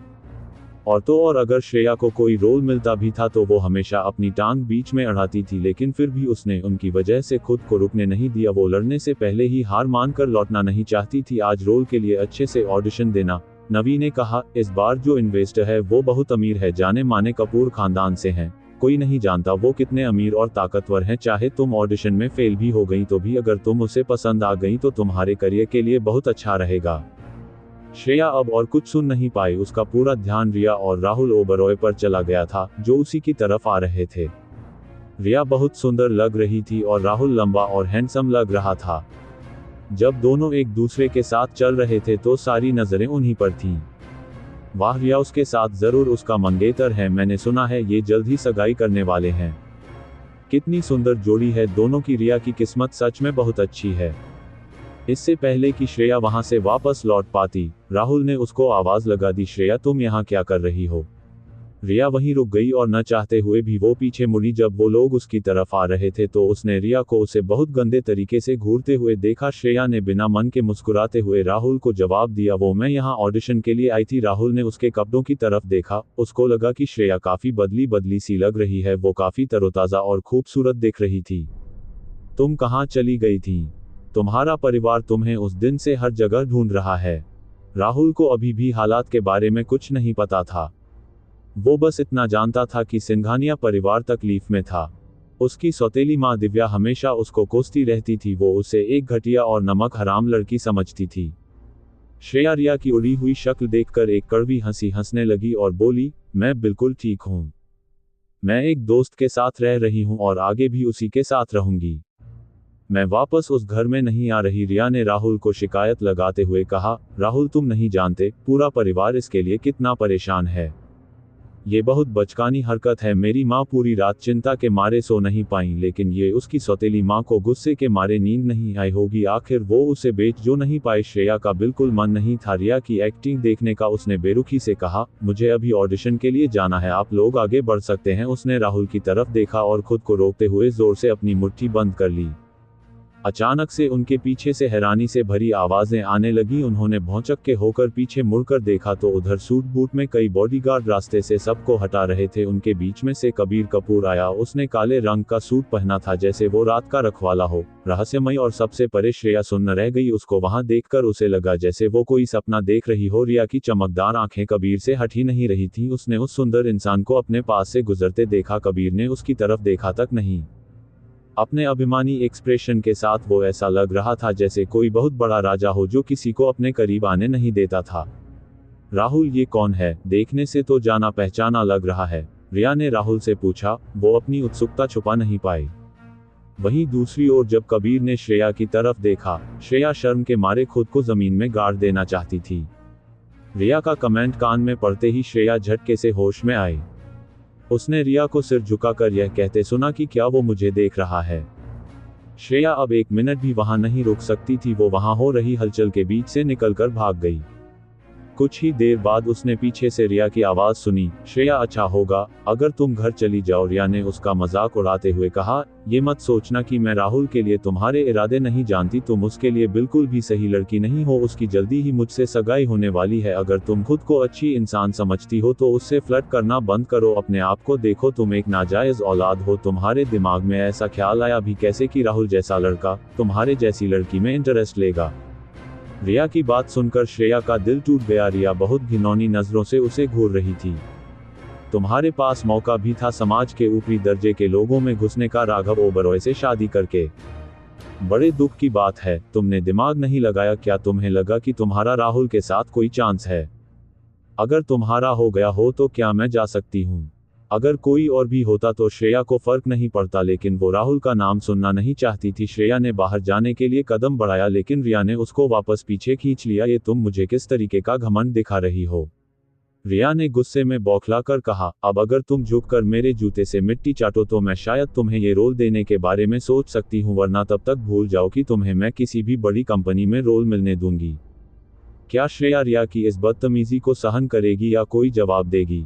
और अगर श्रेया को कोई रोल मिलता भी था तो वो हमेशा अपनी टांग बीच में अड़ाती थी, लेकिन फिर भी उसने उनकी वजह से खुद को रुकने नहीं दिया। वो लड़ने से पहले ही हार मानकर लौटना नहीं चाहती थी। आज रोल के लिए अच्छे से ऑडिशन देना। नवी ने कहा, इस बार जो इन्वेस्टर है वो बहुत अमीर है, जाने माने कपूर खानदान से हैं। कोई नहीं जानता वो कितने अमीर और ताकतवर हैं। चाहे तुम ऑडिशन में फेल भी हो गई तो भी अगर तुम उसे पसंद आ गई तो तुम्हारे करियर के लिए बहुत अच्छा रहेगा। श्रेया अब और कुछ सुन नहीं पाई। उसका पूरा ध्यान रिया और राहुल ओबरॉय पर चला गया था, जो उसी की तरफ आ रहे थे। रिया बहुत सुंदर लग रही थी और राहुल लंबा और हैंडसम लग रहा था। जब दोनों एक दूसरे के साथ चल रहे थे तो सारी नजरें उन्हीं पर थीं। वाह, रिया उसके साथ जरूर उसका मंगेतर है। मैंने सुना है ये जल्द ही सगाई करने वाले हैं। कितनी सुंदर जोड़ी है दोनों की। रिया की किस्मत सच में बहुत अच्छी है। इससे पहले कि श्रेया वहां से वापस लौट पाती, राहुल ने उसको आवाज लगा दी, श्रेया तुम यहाँ क्या कर रही हो? रिया वहीं रुक गई और न चाहते हुए भी वो पीछे मुड़ी। जब वो लोग उसकी तरफ आ रहे थे तो उसने रिया को उसे बहुत गंदे तरीके से घूरते हुए देखा। श्रेया ने बिना मन के मुस्कुराते हुए राहुल को जवाब दिया, वो मैं यहाँ ऑडिशन के लिए आई थी। राहुल ने उसके कपड़ों की तरफ देखा। उसको लगा कि श्रेया काफी बदली बदली सी लग रही है। वो काफी तरोताजा और खूबसूरत दिख रही थी। तुम कहाँ चली गई थी? तुम्हारा परिवार तुम्हें उस दिन से हर जगह ढूंढ रहा है। राहुल को अभी भी हालात के बारे में कुछ नहीं पता था। वो बस इतना जानता था कि सिंघानिया परिवार तकलीफ में था। उसकी सौतेली मां दिव्या हमेशा उसको कोसती रहती थी। वो उसे एक घटिया और नमक हराम लड़की समझती थी। श्रेया रिया की उड़ी हुई शक्ल देखकर एक कड़वी हंसी हंसने लगी और बोली, मैं बिल्कुल ठीक हूँ। मैं एक दोस्त के साथ रह रही हूँ और आगे भी उसी के साथ रहूंगी। मैं वापस उस घर में नहीं आ रही। रिया ने राहुल को शिकायत लगाते हुए कहा, राहुल तुम नहीं जानते पूरा परिवार इसके लिए कितना परेशान है। ये बहुत बचकानी हरकत है। मेरी माँ पूरी रात चिंता के मारे सो नहीं पाई, लेकिन ये उसकी सौतेली माँ को गुस्से के मारे नींद नहीं आई होगी। आखिर वो उसे बेच जो नहीं पाए। श्रेया का बिल्कुल मन नहीं था रिया की एक्टिंग देखने का। उसने बेरुखी से कहा, मुझे अभी ऑडिशन के लिए जाना है, आप लोग आगे बढ़ सकते हैं। उसने राहुल की तरफ देखा और खुद को रोकते हुए जोर से अपनी मुट्ठी बंद कर ली। अचानक से उनके पीछे से हैरानी से भरी आवाजें आने लगी। उन्होंने भौचक के होकर पीछे मुड़कर देखा तो उधर सूट बूट में कई बॉडीगार्ड रास्ते से सबको हटा रहे थे। उनके बीच में से कबीर कपूर आया। उसने काले रंग का सूट पहना था, जैसे वो रात का रखवाला हो। रहस्यमय और सबसे परे श्रेया सुन्न रह गई। उसको वहां देखकर उसे लगा जैसे वो कोई सपना देख रही हो। रिया की चमकदार आंखें कबीर से हट ही नहीं रही थी। उसने उस सुंदर इंसान को अपने पास से गुजरते देखा। कबीर ने उसकी तरफ देखा तक नहीं। अपने अभिमानी एक्सप्रेशन के साथ वो ऐसा लग रहा था जैसे कोई बहुत बड़ा राजा हो जो किसी को अपने करीब आने नहीं देता था। राहुल ये कौन है? देखने से तो जाना पहचाना लग रहा है, रिया ने राहुल से पूछा। वो अपनी उत्सुकता छुपा नहीं पाई। वहीं दूसरी ओर जब कबीर ने श्रेया की तरफ देखा, श्रेया शर्म के मारे खुद को जमीन में गाड़ देना चाहती थी। रिया का कमेंट कान में पड़ते ही श्रेया झटके से होश में आई। उसने रिया को सिर झुकाकर यह कहते सुना कि क्या वो मुझे देख रहा है। श्रेया अब 1 मिनट भी वहां नहीं रुक सकती थी, वो वहां हो रही हलचल के बीच से निकलकर भाग गई। कुछ ही देर बाद उसने पीछे से रिया की आवाज सुनी, श्रेया अच्छा होगा अगर तुम घर चली जाओ। रिया ने उसका मजाक उड़ाते हुए कहा, ये मत सोचना कि मैं राहुल के लिए तुम्हारे इरादे नहीं जानती, तुम उसके लिए बिल्कुल भी सही लड़की नहीं हो, उसकी जल्दी ही मुझसे सगाई होने वाली है। अगर तुम खुद को अच्छी इंसान समझती हो तो उससे फ्लर्ट करना बंद करो, अपने आप को देखो, तुम एक नाजायज औलाद हो। तुम्हारे दिमाग में ऐसा ख्याल आया भी कैसे कि राहुल जैसा लड़का तुम्हारे जैसी लड़की में इंटरेस्ट लेगा। रिया की बात सुनकर श्रेया का दिल टूट गया। रिया बहुत घिनौनी नजरों से उसे घूर रही थी। तुम्हारे पास मौका भी था समाज के ऊपरी दर्जे के लोगों में घुसने का, राघव ओबरॉय से शादी करके। बड़े दुख की बात है, तुमने दिमाग नहीं लगाया। क्या तुम्हें लगा कि तुम्हारा राहुल के साथ कोई चांस है? अगर तुम्हारा हो गया हो तो क्या मैं जा सकती हूँ? अगर कोई और भी होता तो श्रेया को फर्क नहीं पड़ता, लेकिन वो राहुल का नाम सुनना नहीं चाहती थी। श्रेया ने बाहर जाने के लिए कदम बढ़ाया, लेकिन रिया ने उसको वापस पीछे खींच लिया। ये तुम मुझे किस तरीके का घमंड दिखा रही हो? रिया ने गुस्से में बौखलाकर कहा, अब अगर तुम झुककर मेरे जूते से मिट्टी चाटो तो मैं शायद तुम्हें ये रोल देने के बारे में सोच सकती हूँ, वरना तब तक भूल जाओ कि तुम्हें मैं किसी भी बड़ी कंपनी में रोल मिलने दूंगी। क्या श्रेया रिया की इस बदतमीजी को सहन करेगी या कोई जवाब देगी?